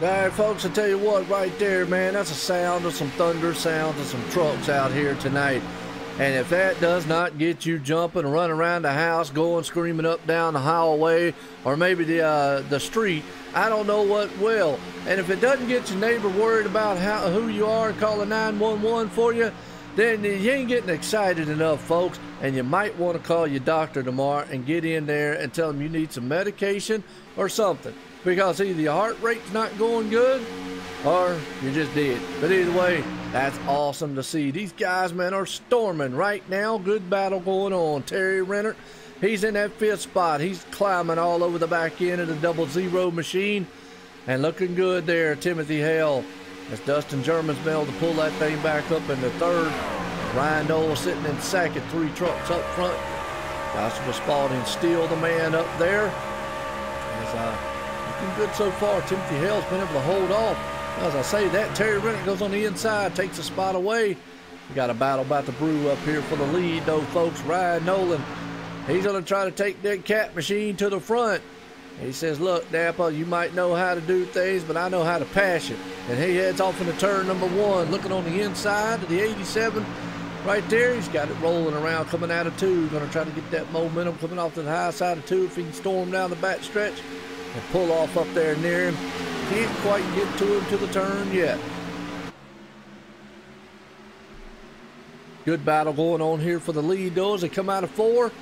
All right, folks, I tell you what, right there, man, that's a sound of some thunder sounds of some trucks out here tonight. And if that does not get you jumping, running around the house, going screaming up down the hallway, or maybe the street, I don't know what will. And if it doesn't get your neighbor worried about who you are and calling 911 for you, then you ain't getting excited enough, folks, and you might want to call your doctor tomorrow and get in there and tell them you need some medication or something, because either your heart rate's not going good or you're just dead. But either way, that's awesome to see. These guys, man, are storming right now. Good battle going on. Terry Renner, he's in that 5th spot. He's climbing all over the back end of the 00 machine and looking good there. Timothy Hale, as Dustin German's been able to pull that thing back up in the 3rd. Ryan Noel sitting in 2nd, 3 trucks up front. Joshua Spalding still the man up there. Looking good so far. Timothy Hale's been able to hold off. As I say, that Terry Renner goes on the inside, takes a spot away. We got a battle about to brew up here for the lead, though, folks. Ryan Nolan, he's going to try to take that cat machine to the front. He says, look, Napa, you might know how to do things, but I know how to pass it. And he heads off into turn number 1, looking on the inside of the 87 right there. He's got it rolling around, coming out of 2. Going to try to get that momentum coming off to the high side of 2 if he can storm down the back stretch and pull off up there near him. Can't quite get to him to the turn yet. Good battle going on here for the lead, though, as they come out of 4.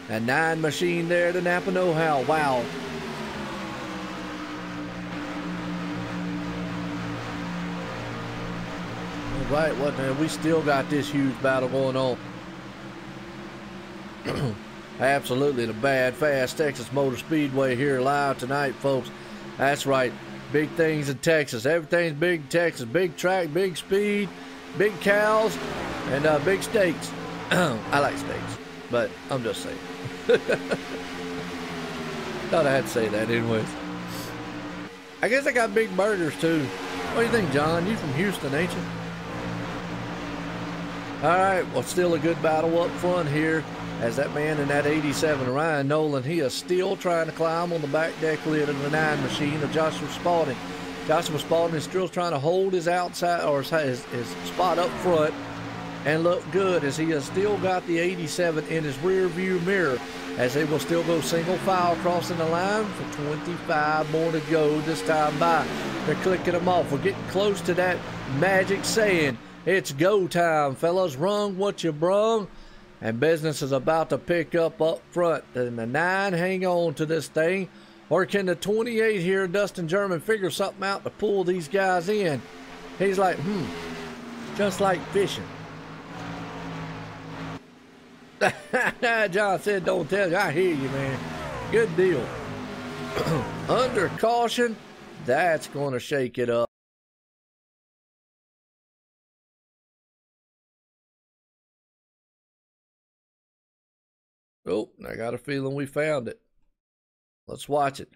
And 9 machine there to Napa Know-How. Wow. All right, what now? We still got this huge battle going on. Absolutely, the Bad Fast Texas Motor Speedway here live tonight, folks. That's right. Big things in Texas. Everything's big in Texas. Big track, big speed, big cows, and big steaks. I like steaks, but I'm just saying. Thought I had to say that anyways. I guess I got big burgers too. What do you think, John? You from Houston, ain't you? All right, well, still a good battle up front here as that man in that 87, Ryan Nolan, he is still trying to climb on the back deck lid of the 9 machine of Joshua Spalding. Joshua Spalding is still trying to hold his outside or his spot up front and look good, as he has still got the 87 in his rear view mirror, as they will still go single file crossing the line for 25 more to go this time by. They're clicking them off. We're getting close to that magic saying, it's go time, fellas. Run what you brung. And business is about to pick up front. Can the 9 hang on to this thing? Or can the 28 here, Dustin German, figure something out to pull these guys in? He's like, just like fishing. John said, don't tell you. I hear you, man. Good deal. Under caution, that's going to shake it up. Oh, I got a feeling we found it. Let's watch it.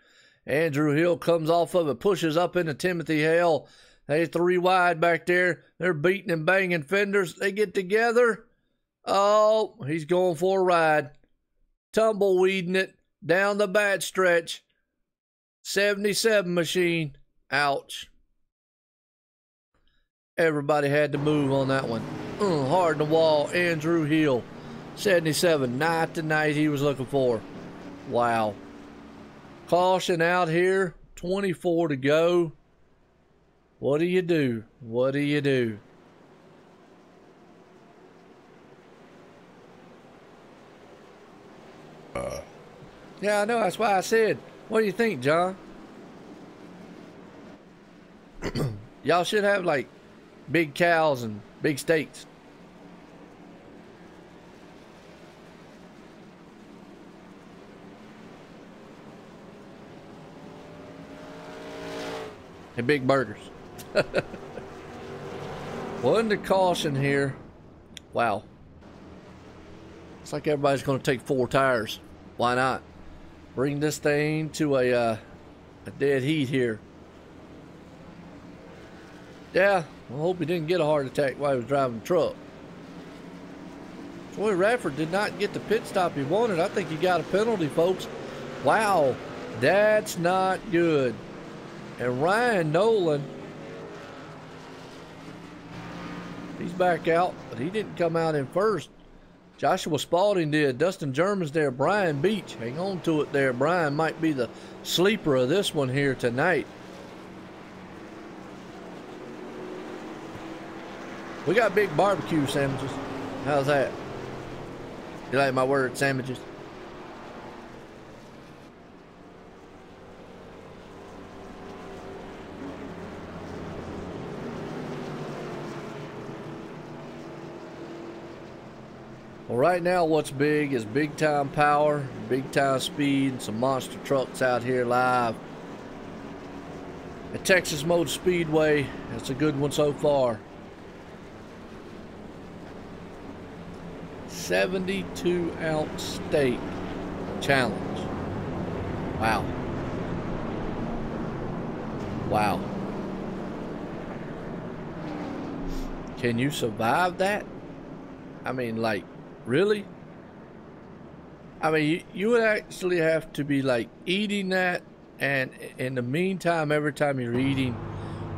Andrew Hill comes off of it, pushes up into Timothy Hale. They 3 wide back there. They're beating and banging fenders. They get together. Oh, he's going for a ride. Tumbleweeding it down the back stretch. 77 machine. Ouch. Everybody had to move on that one. Hard in the wall. Andrew Hill. 77, not the night he was looking for. Wow. Caution out here. 24 to go. What do you do? What do you do? Yeah, I know. That's why I said, what do you think, John? Y'all should have, like, big cows and big steaks. And big burgers. One to caution here. Wow. Looks like everybody's going to take 4 tires. Why not? Bring this thing to a dead heat here. Yeah, I hope he didn't get a heart attack while he was driving the truck. Troy Radford did not get the pit stop he wanted. I think he got a penalty, folks. Wow, that's not good. And Ryan Nolan, he's back out, but he didn't come out in first. Joshua Spalding did. Dustin German's there. Brian Beach, hang on to it there. Brian might be the sleeper of this one here tonight. We got big barbecue sandwiches. How's that? You like my word, sandwiches? Well, right now what's big is big time power, big time speed, and some monster trucks out here live at Texas Motor Speedway. That's a good one so far. 72-ounce steak challenge. Wow. Wow. Can you survive that? I mean, like, really? I mean, you would actually have to be like eating that, and in the meantime, every time you're eating,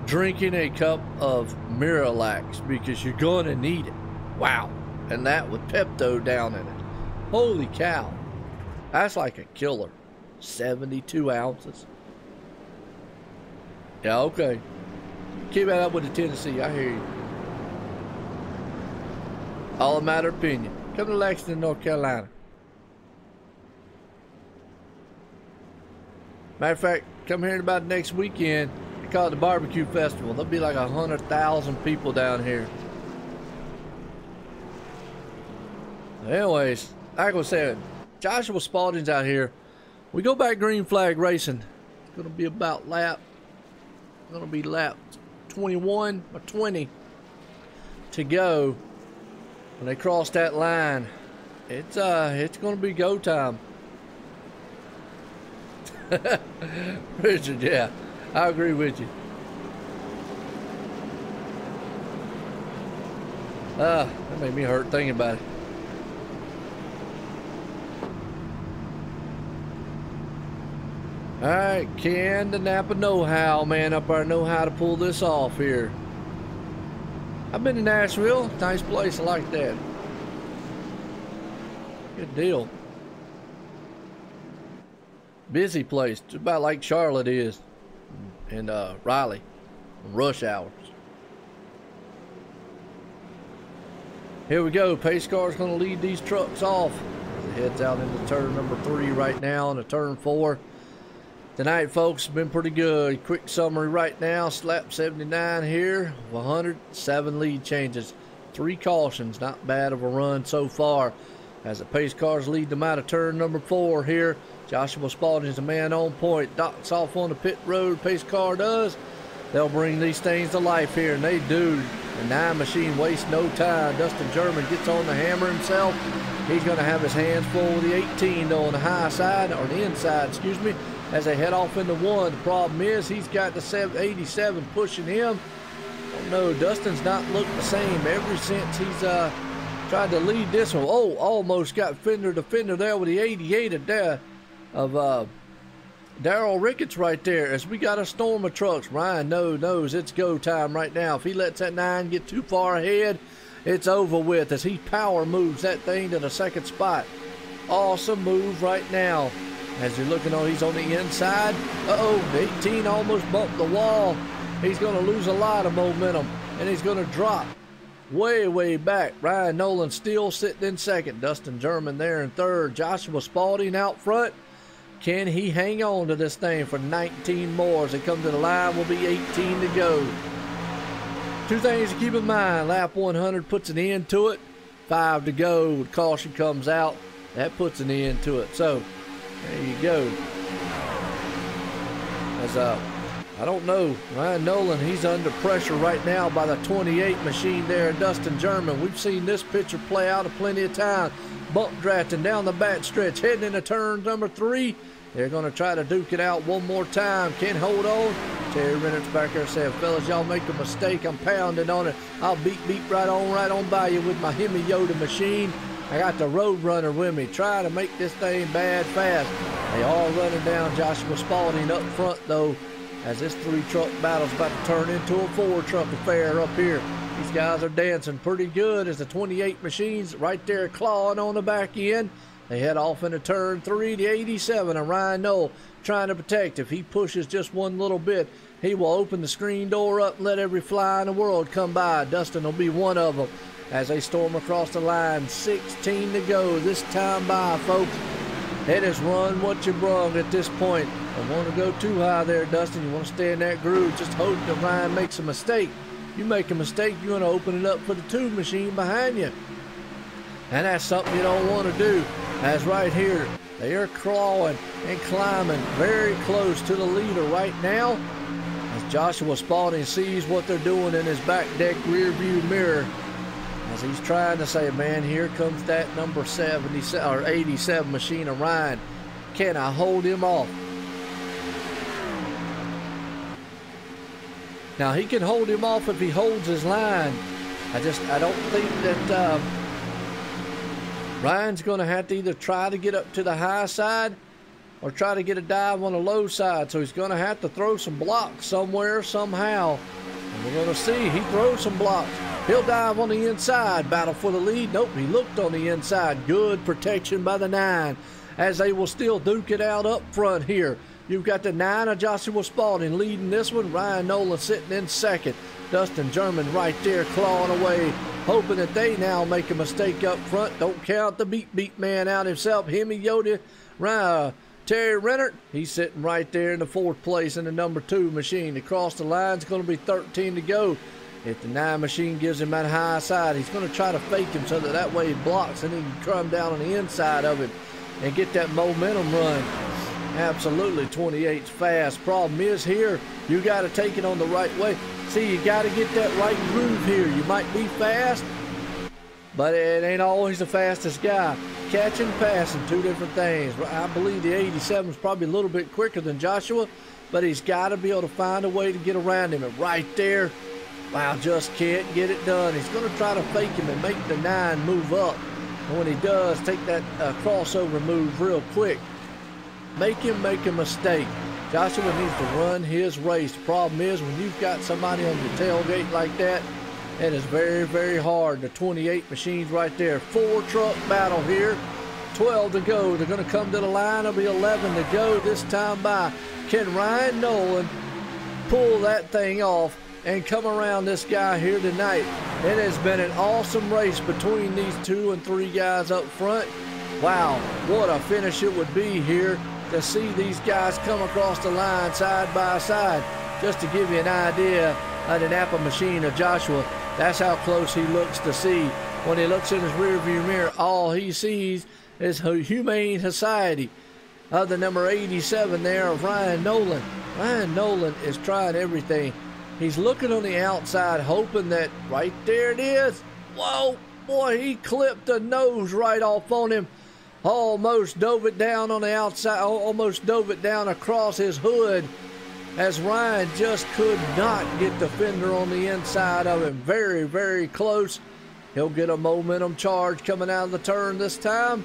drinking a cup of Miralax, because you're gonna need it. Wow. And that with Pepto down in it. Holy cow. That's like a killer. 72 ounces. Yeah, okay. Keep that up with the Tennessee. I hear you. All a matter of opinion. Come to Lexington, North Carolina. Matter of fact, come here in about next weekend. They call it the Barbecue Festival. There'll be like 100,000 people down here. Anyways, like I was saying, Joshua Spalding's out here. We go back green flag racing. It's going to be about lap 21 or 20 to go. When they cross that line, it's going to be go time. Richard, yeah, I agree with you. That made me hurt thinking about it. Alright, Ken the Napa know-how, man, up there know how to pull this off here. I've been to Nashville. Nice place. I like that. Good deal. Busy place. Just about like Charlotte is. And Raleigh. Rush hours. Here we go. Pace car's going to lead these trucks off. It heads out into turn number 3 right now, and a turn 4. Tonight, folks, been pretty good. Quick summary right now. Slap 79 here. 107 lead changes. 3 cautions. Not bad of a run so far. As the pace cars lead them out of turn number 4 here. Joshua Spalding's the man on point. Docks off on the pit road. Pace car does. They'll bring these things to life here, and they do. The 9 machine wastes no time. Dustin German gets on the hammer himself. He's going to have his hands full with the 18 though on the high side, or the inside, excuse me, as they head off into 1. The problem is he's got the 87 pushing him. Oh no, Dustin's not looked the same ever since he's tried to lead this one. Oh, almost got fender to fender there with the 88 of Daryl Ricketts right there, as we got a storm of trucks. Ryan knows it's go time right now. If he lets that 9 get too far ahead, it's over with, as he power moves that thing to the 2nd spot. Awesome move right now. As you're looking on, he's on the inside. The 18 almost bumped the wall. He's going to lose a lot of momentum, and he's going to drop way back. Ryan Nolan still sitting in 2nd. Dustin German there in 3rd. Joshua Spalding out front. Can he hang on to this thing for 19 more? As they come to the line, will be 18 to go. 2 things to keep in mind. Lap 100 puts an end to it. 5 to go. Caution comes out. That puts an end to it. So, there you go. As I don't know, Ryan Nolan, he's under pressure right now by the 28 machine there, Dustin German. We've seen this picture play out plenty of times. Bump drafting down the back stretch, heading into turn number 3. They're going to try to duke it out one more time. Can't hold on. Terry Renner's back there saying, fellas, y'all make a mistake. I'm pounding on it. I'll beat right on by you with my Hemi Yoda machine. I got the Roadrunner with me, trying to make this thing bad fast. They all running down Joshua Spalding up front, though, as this 3-truck battle's about to turn into a 4-truck affair up here. These guys are dancing pretty good as the 28 machines right there clawing on the back end. They head off into turn 3. The 87 of Ryan Knoll trying to protect. If he pushes just one little bit, he will open the screen door up and let every fly in the world come by. Dustin will be one of them as they storm across the line. 16 to go this time by, folks. It is run what you brung at this point. Don't want to go too high there, Dustin. You want to stay in that groove. Just hope that Ryan makes a mistake. You make a mistake, you're going to open it up for the tube machine behind you. And that's something you don't want to do. As right here, they are clawing and climbing very close to the leader right now. As Joshua Spalding sees what they're doing in his back deck rear view mirror. As he's trying to say, man, here comes that number 77 or 87 machine of Ryan. Can I hold him off? Now he can hold him off if he holds his line. I don't think that Ryan's going to have to either try to get up to the high side or try to get a dive on the low side. So he's going to have to throw some blocks somewhere, somehow. And we're going to see. He throws some blocks. He'll dive on the inside. Battle for the lead. Nope, he looked on the inside. Good protection by the 9 as they will still duke it out up front here. You've got the 9 of Joshua Spalding leading this one. Ryan Nolan sitting in second. Dustin German right there clawing away, hoping that they now make a mistake up front. Don't count the beat man out himself. Hemi Yoda, Terry Rennert, he's sitting right there in the 4th place in the number 2 machine. Across the line, it's going to be 13 to go. If the 9 machine gives him that high side, he's going to try to fake him so that way he blocks and he can come down on the inside of him and get that momentum run. Absolutely, 28's fast. Problem is here, you got to take it on the right way. See, you got to get that right groove here. You might be fast, but it ain't always the fastest guy. Catching, passing, 2 different things. I believe the 87 is probably a little bit quicker than Joshua, but he's got to be able to find a way to get around him. And right there, wow, just can't get it done. He's going to try to fake him and make the 9 move up. And when he does, take that crossover move real quick. Make him make a mistake. Joshua needs to run his race. The problem is when you've got somebody on your tailgate like that, it is very, very hard. The 28 machines right there. 4-truck battle here. 12 to go. They're going to come to the line. It'll be 11 to go this time by. Can Ryan Nolan pull that thing off and come around this guy here tonight? It has been an awesome race between these 2 and 3 guys up front. Wow, what a finish it would be here to see these guys come across the line side by side. Just to give you an idea of the Napa machine of Joshua, that's how close he looks to see. When he looks in his rearview mirror, all he sees is a Humane Society of the number 87 there of Ryan Nolan. Ryan Nolan is trying everything. He's looking on the outside, hoping that right there it is. Whoa, boy, he clipped the nose right off on him. Almost dove it down on the outside, almost dove it down across his hood as Ryan just could not get the fender on the inside of him. Very, very close. He'll get a momentum charge coming out of the turn this time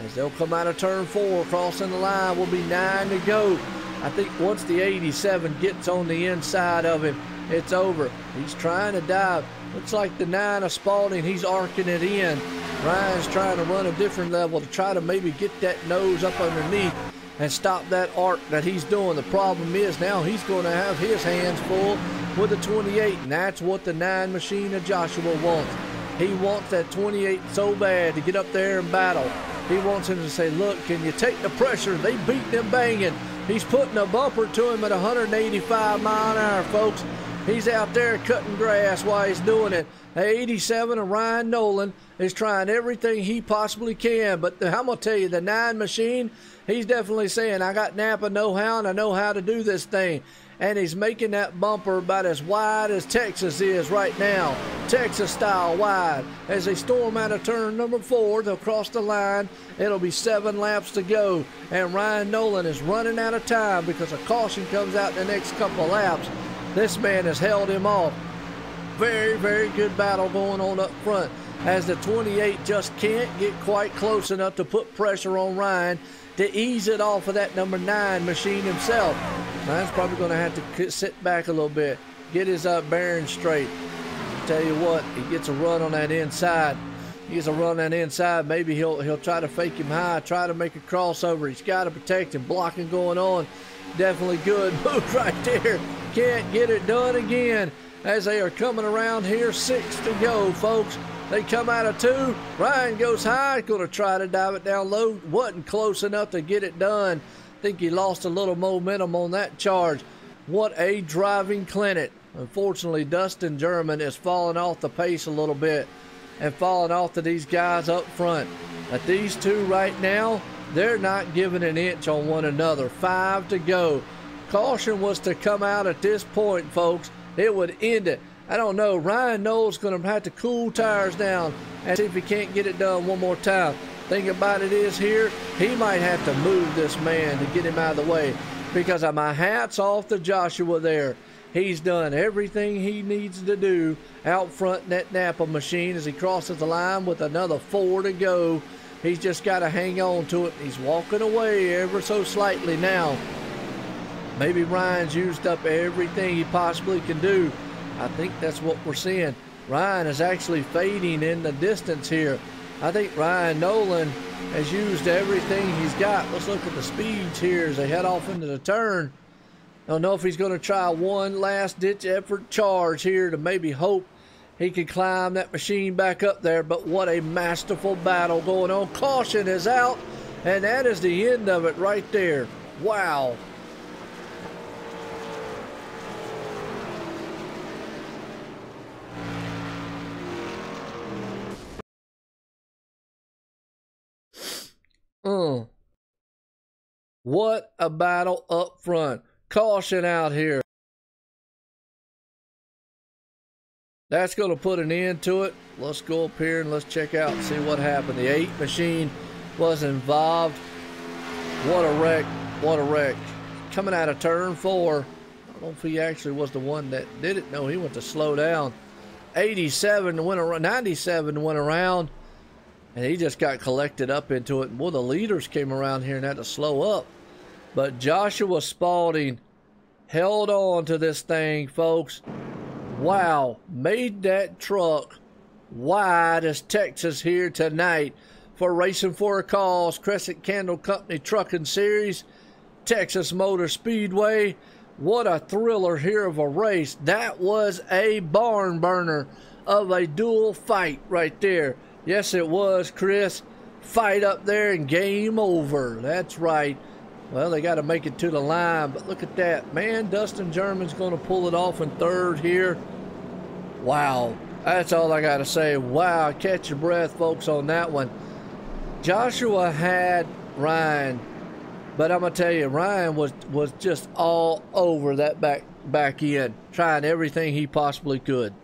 as they'll come out of turn 4. Crossing the line will be 9 to go. I think once the 87 gets on the inside of him, it's over. He's trying to dive. Looks like the 9 of Spalding, he's arcing it in. Ryan's trying to run a different level to try to maybe get that nose up underneath and stop that arc that he's doing. The problem is now he's going to have his hands full with the 28, and that's what the 9 machine of Joshua wants. He wants that 28 so bad to get up there and battle. He wants him to say, look, can you take the pressure? They beat him banging. He's putting a bumper to him at 185 mile an hour, folks. He's out there cutting grass while he's doing it. 87 of Ryan Nolan is trying everything he possibly can. But I'm going to tell you, the 9 machine, he's definitely saying, I got Napa know-how and I know how to do this thing. And he's making that bumper about as wide as Texas is right now. Texas style wide. As they storm out of turn number 4, they'll cross the line. It'll be 7 laps to go. And Ryan Nolan is running out of time because a caution comes out in the next couple of laps. This man has held him off. Very, very good battle going on up front as the 28 just can't get quite close enough to put pressure on Ryan to ease it off of that number 9 machine himself. Ryan's probably going to have to sit back a little bit, get his bearings straight. Tell you what, he gets a run on that inside. He gets a run on the inside. Maybe he'll try to fake him high, try to make a crossover. He's got to protect him. Blocking going on. Definitely good move right there. Can't get it done again as they are coming around here. 6 to go, folks. They come out of 2. Ryan goes high. Going to try to dive it down low. Wasn't close enough to get it done. Think he lost a little momentum on that charge. What a driving clinic. Unfortunately, Dustin German is falling off the pace a little bit and falling off to these guys up front. But these two right now, they're not giving an inch on one another. 5 to go. Caution was to come out at this point, folks. It would end it. I don't know. Ryan Knowles going to have to cool tires down and see if he can't get it done one more time. Thing about it is here, he might have to move this man to get him out of the way, because my hat's off to Joshua there. He's done everything he needs to do out front in that Napa machine as he crosses the line with another 4 to go. He's just got to hang on to it. He's walking away ever so slightly now. Maybe Ryan's used up everything he possibly can do. I think that's what we're seeing. Ryan is actually fading in the distance here. I think Ryan Nolan has used everything he's got. Let's look at the speeds here as they head off into the turn. I don't know if he's going to try one last ditch effort charge here to maybe hope he can climb that machine back up there, but what a masterful battle going on. Caution is out, and that is the end of it right there. Wow. What a battle up front. Caution out here. That's going to put an end to it. Let's go up here and let's check out and see what happened. The 8 machine was involved. What a wreck. What a wreck. Coming out of turn 4. I don't know if he actually was the one that did it. No, he went to slow down. 87 went around. 97 went around. And he just got collected up into it. Well, the leaders came around here and had to slow up. But Joshua Spalding held on to this thing, folks. Wow. Made that truck wide as Texas here tonight for Racing for a Cause, Crescent Candle Company Trucking Series, Texas Motor Speedway. What a thriller here of a race. That was a barn burner of a dual fight right there. Yes, it was, Chris. Fight up there and game over. That's right. Well, they got to make it to the line, but look at that. Man, Dustin German's going to pull it off in 3rd here. Wow. That's all I got to say. Wow. Catch your breath, folks, on that one. Joshua had Ryan, but I'm going to tell you, Ryan was just all over that back end, trying everything he possibly could.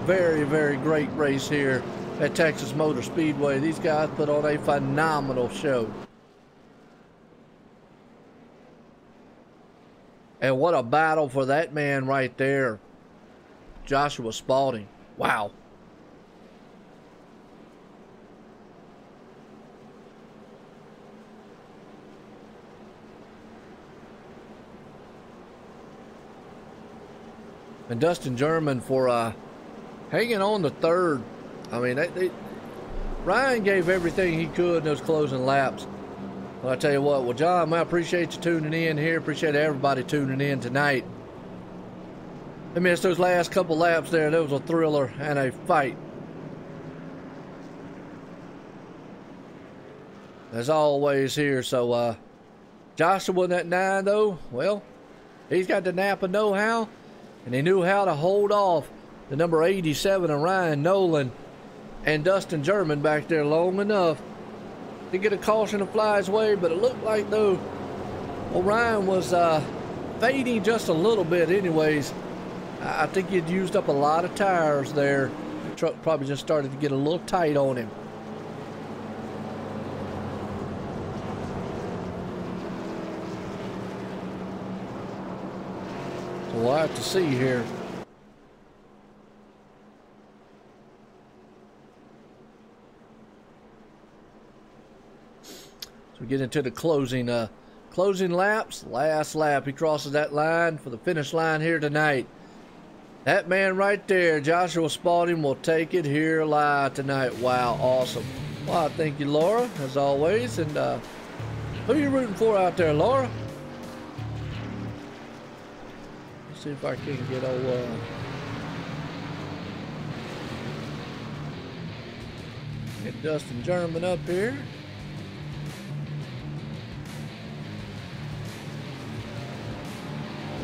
Very, very great race here at Texas Motor Speedway. These guys put on a phenomenal show. And what a battle for that man right there, Joshua Spalding. Wow. And Dustin German for hanging on to 3rd. I mean, Ryan gave everything he could in those closing laps. Well, I tell you what, well, John, I appreciate you tuning in here. Appreciate everybody tuning in tonight. I missed those last couple laps there. That was a thriller and a fight. As always here. So, Joshua in that 9, though, well, he's got the Napa know-how, and he knew how to hold off the number 87 of Ryan Nolan and Dustin German back there long enough to get a caution to fly his way. But it looked like, though, well, Ryan was fading just a little bit anyways. I think he'd used up a lot of tires there. The truck probably just started to get a little tight on him. So we'll have to see here. So we get into the closing laps. Last lap, he crosses that line for the finish line here tonight. That man right there, Joshua Spalding, will take it here live tonight. Wow, awesome. Well, thank you, Laura, as always. And who are you rooting for out there, Laura? Let's see if I can get get Dustin German up here.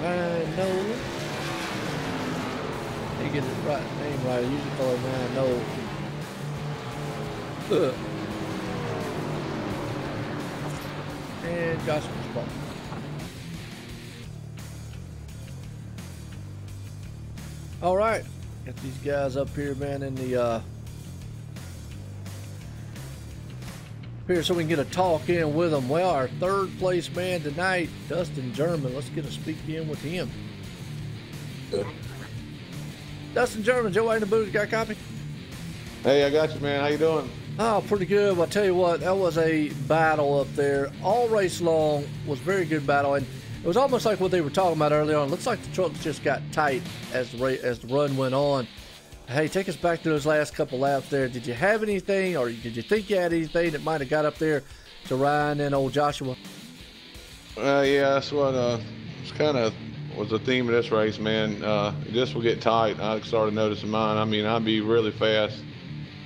Ryan Nolan. He get his name right. I usually call him Ryan Nolan. And Joshua Spalding. All right, get these guys up here, man, in the here so we can get a talk in with them. Well, our third place man tonight, Dustin German. Let's get a speak in with him. Dustin German, Joe in the booth, got a copy? Hey, I got you, man. How you doing? Oh, pretty good. Well, I'll tell you what, that was a battle up there. All race long was very good battle, and it was almost like what they were talking about earlier on. It looks like the trucks just got tight as the run went on. Hey, take us back to those last couple laps there. Did you have anything, or did you think you had anything that might have got up there to Ryan and old Joshua? Yeah, that's what it's kind of was the theme of this race, man. This will get tight. I started noticing mine. I mean, I'd be really fast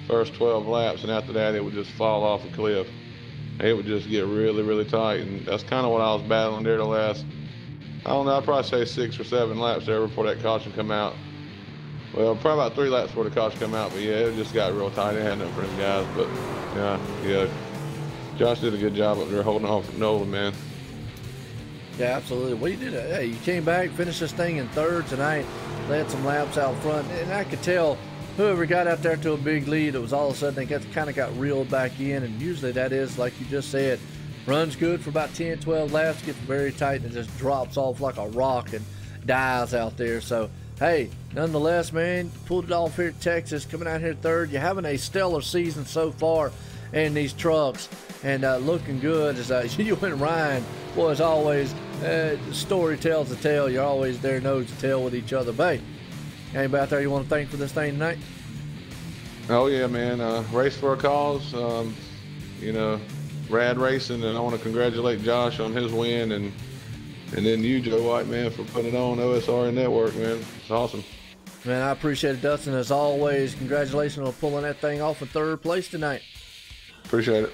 first 12 laps, and after that, it would just fall off a cliff. It would just get really, really tight, and that's kind of what I was battling there the last, I don't know, I'd probably say 6 or 7 laps there before that caution come out. Well, probably about 3 laps before the caution come out, but yeah, it just got real tight. It had nothing for them guys, but yeah. Josh did a good job up there holding off Nolan, man. Yeah, absolutely. Well, you did it. Hey, you came back, finished this thing in third tonight, led some laps out front, and I could tell whoever got out there to a big lead, it was all of a sudden they kind of got reeled back in, and usually that is, like you just said, runs good for about 10, 12 laps, gets very tight, and it just drops off like a rock and dies out there. So, hey, nonetheless, man, pulled it off here at Texas, coming out here third. You're having a stellar season so far in these trucks, and looking good. As you and Ryan, boy, as always, the story tells the tale. You're always there, nose to tail with each other. But hey, anybody out there you want to thank for this thing tonight? Oh yeah, man. Race for a cause. You know, rad racing, and I want to congratulate Josh on his win, and then you, Joe White, man, for putting it on OSRN Network, man. It's awesome. Man, I appreciate it, Dustin. As always, congratulations on pulling that thing off in third place tonight. Appreciate it.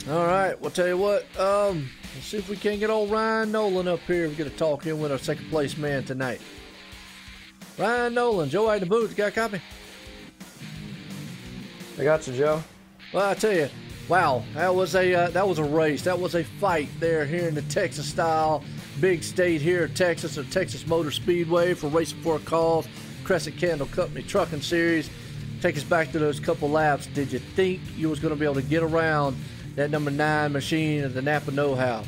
All right, we'll tell you what. Let's see if we can get old Ryan Nolan up here. We get a talk in with our second place man tonight. Ryan Nolan, Joe White in the booth. You got a copy? I got you, Joe. Well, I tell you, wow, that was a race. That was a fight there here in the Texas style big state here in Texas, or Texas Motor Speedway for Racing for a Cause, Cresson Candle Company Trucking Series. Take us back to those couple laps. Did you think you was going to be able to get around that number 9 machine of the Napa Know-How?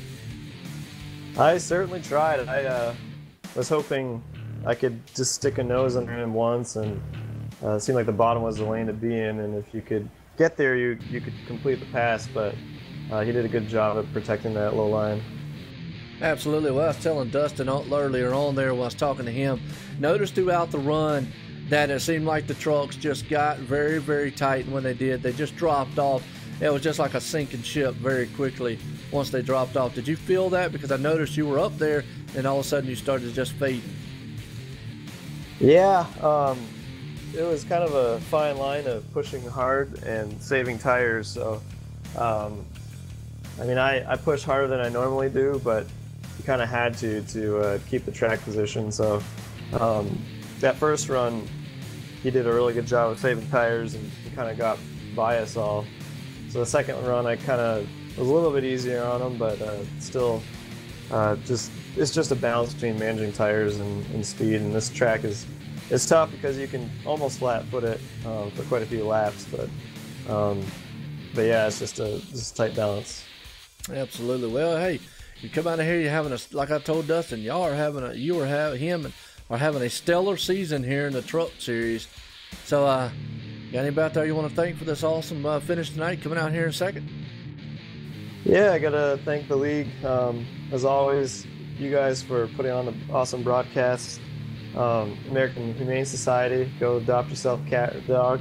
I certainly tried. I was hoping I could just stick a nose under him once, and it seemed like the bottom was the lane to be in, and if you could get there, you could complete the pass, but he did a good job of protecting that low line. Absolutely. Well, I was telling Dustin earlier on there when I was talking to him, noticed throughout the run that it seemed like the trucks just got very, very tight, and when they did, they just dropped off. It was just like a sinking ship very quickly once they dropped off. Did you feel that? Because I noticed you were up there, and all of a sudden you started to just fade. Yeah, it was kind of a fine line of pushing hard and saving tires. So, I mean, I pushed harder than I normally do, but you kind of had to keep the track position. So, that first run, he did a really good job of saving tires, and he kind of got by us all. So the second run, I kind of was a little bit easier on him, but still, it's just a balance between managing tires and speed. And this track is tough because you can almost flat foot it for quite a few laps, but yeah, it's just a tight balance. Absolutely. Well, hey, You come out of here, you're having like I told Dustin, him are having a stellar season here in the truck series. So, got anybody out there you want to thank for this awesome finish tonight, coming out here in second? Yeah, I gotta thank the league. As always, you guys for putting on the awesome broadcasts. American Humane Society, go adopt yourself a cat or dog.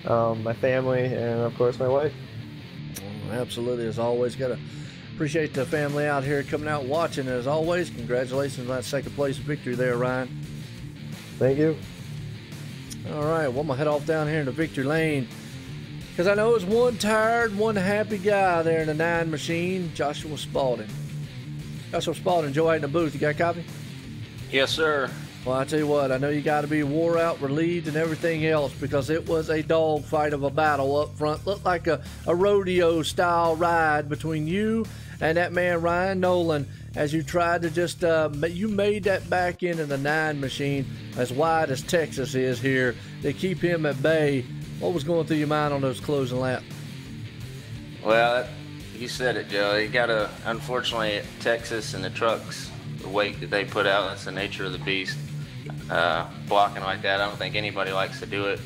My family, and of course my wife. Absolutely, as always, gotta appreciate the family out here coming out watching. As always, congratulations on that second place victory there, Ryan. Thank you. All right, well, I'm gonna head off down here into victory lane, because I know it's one tired, one happy guy there in the 9 machine, Joshua Spalding. Joshua Spalding, Joe White in the booth. You got a copy? Yes, sir. Well, I tell you what, I know you got to be wore out, relieved, and everything else, because it was a dogfight of a battle up front. Looked like a rodeo-style ride between you and that man Ryan Nolan, as you tried to just you made that back end of the 9 machine as wide as Texas is here to keep him at bay. What was going through your mind on those closing laps? Well, you said it, Joe. You got to, unfortunately, Texas and the trucks, the weight that they put out, that's the nature of the beast. Blocking like that, I don't think anybody likes to do it,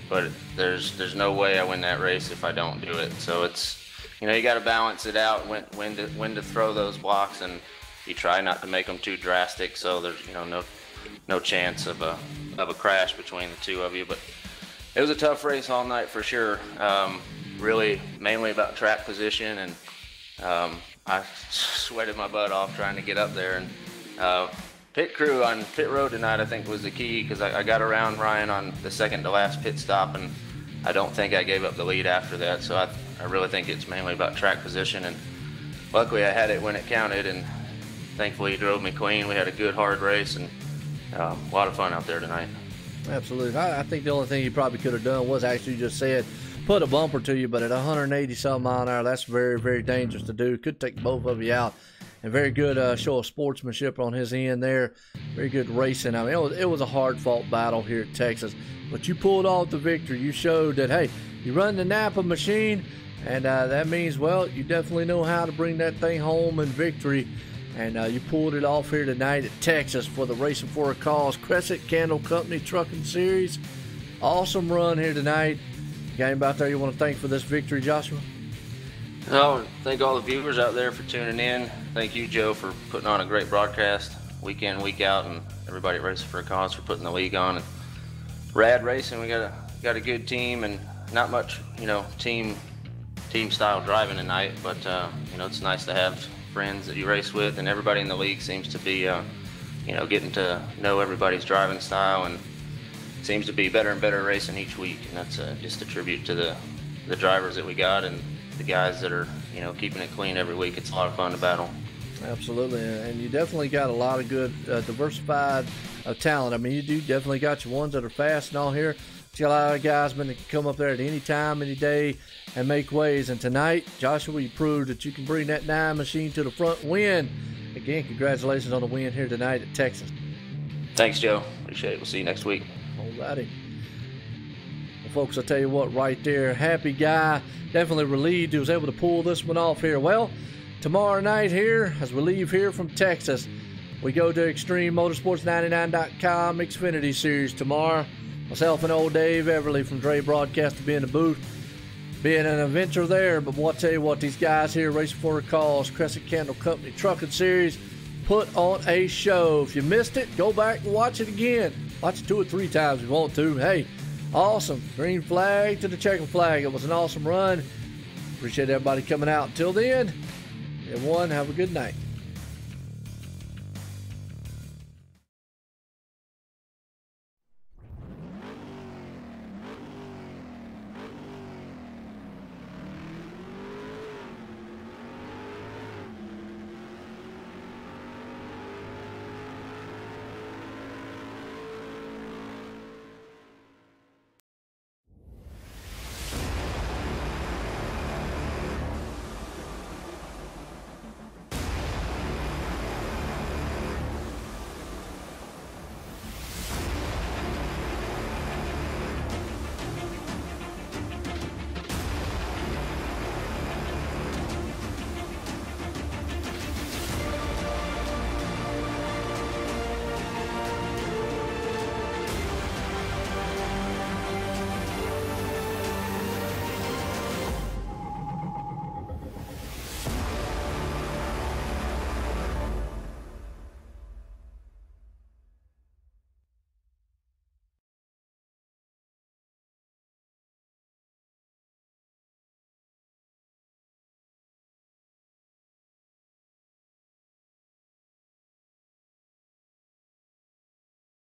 but there's no way I win that race if I don't do it. So it's, you know, you got to balance it out, when to throw those blocks, and you try not to make them too drastic, so there's, you know, no chance of a crash between the two of you. But it was a tough race all night for sure. Really mainly about track position, and I sweated my butt off trying to get up there. And pit crew on pit road tonight, I think, was the key, because I got around Ryan on the second to last pit stop, and I don't think I gave up the lead after that. So I really think it's mainly about track position, and luckily I had it when it counted, and thankfully he drove me clean. We had a good hard race, and a lot of fun out there tonight. Absolutely. I think the only thing you probably could have done was actually just said, put a bumper to you, but at 180-some mile an hour, that's very, very dangerous to do. Could take both of you out. And very good show of sportsmanship on his end there. Very good racing. I mean, it was a hard-fought battle here at Texas. But you pulled off the victory. You showed that, hey, you run the Napa machine, and that means, well, you definitely know how to bring that thing home in victory. And you pulled it off here tonight at Texas for the Racing for a Cause Cresson Candle Company Trucking Series. Awesome run here tonight. You got anybody out there you want to thank for this victory, Joshua? Oh, thank all the viewers out there for tuning in. Thank you, Joe, for putting on a great broadcast week in, week out, and everybody at Racing for a Cause for putting the league on. And rad racing. We got a good team, and not much, you know, team style driving tonight, but you know, it's nice to have friends that you race with, and everybody in the league seems to be you know, getting to know everybody's driving style, and seems to be better and better racing each week. And that's just a tribute to the drivers that we got, and the guys that are, you know, keeping it clean every week. It's a lot of fun to battle. Absolutely, and you definitely got a lot of good diversified talent. I mean, you do definitely got your ones that are fast and all here. You got a lot of guys that can come up there at any time, any day, and make waves. And tonight, Joshua, you proved that you can bring that 9 machine to the front win. Again, congratulations on the win here tonight at Texas. Thanks, Joe. Appreciate it. We'll see you next week. Alrighty. Well, folks, I'll tell you what, right there, happy guy, definitely relieved he was able to pull this one off here. Well, tomorrow night here, as we leave here from Texas, we go to ExtremeMotorsports99.com Xfinity Series tomorrow. Myself and old Dave Everly from Dre Broadcast will be in the booth, being an adventure there. But I'll tell you what, these guys here, Racing for a Cause, Cresson Candle Company Trucking Series, put on a show. If you missed it, go back and watch it again. Watch it 2 or 3 times if you want to. Hey, awesome. Green flag to the checkered flag. It was an awesome run. Appreciate everybody coming out. Until then, everyone, have a good night.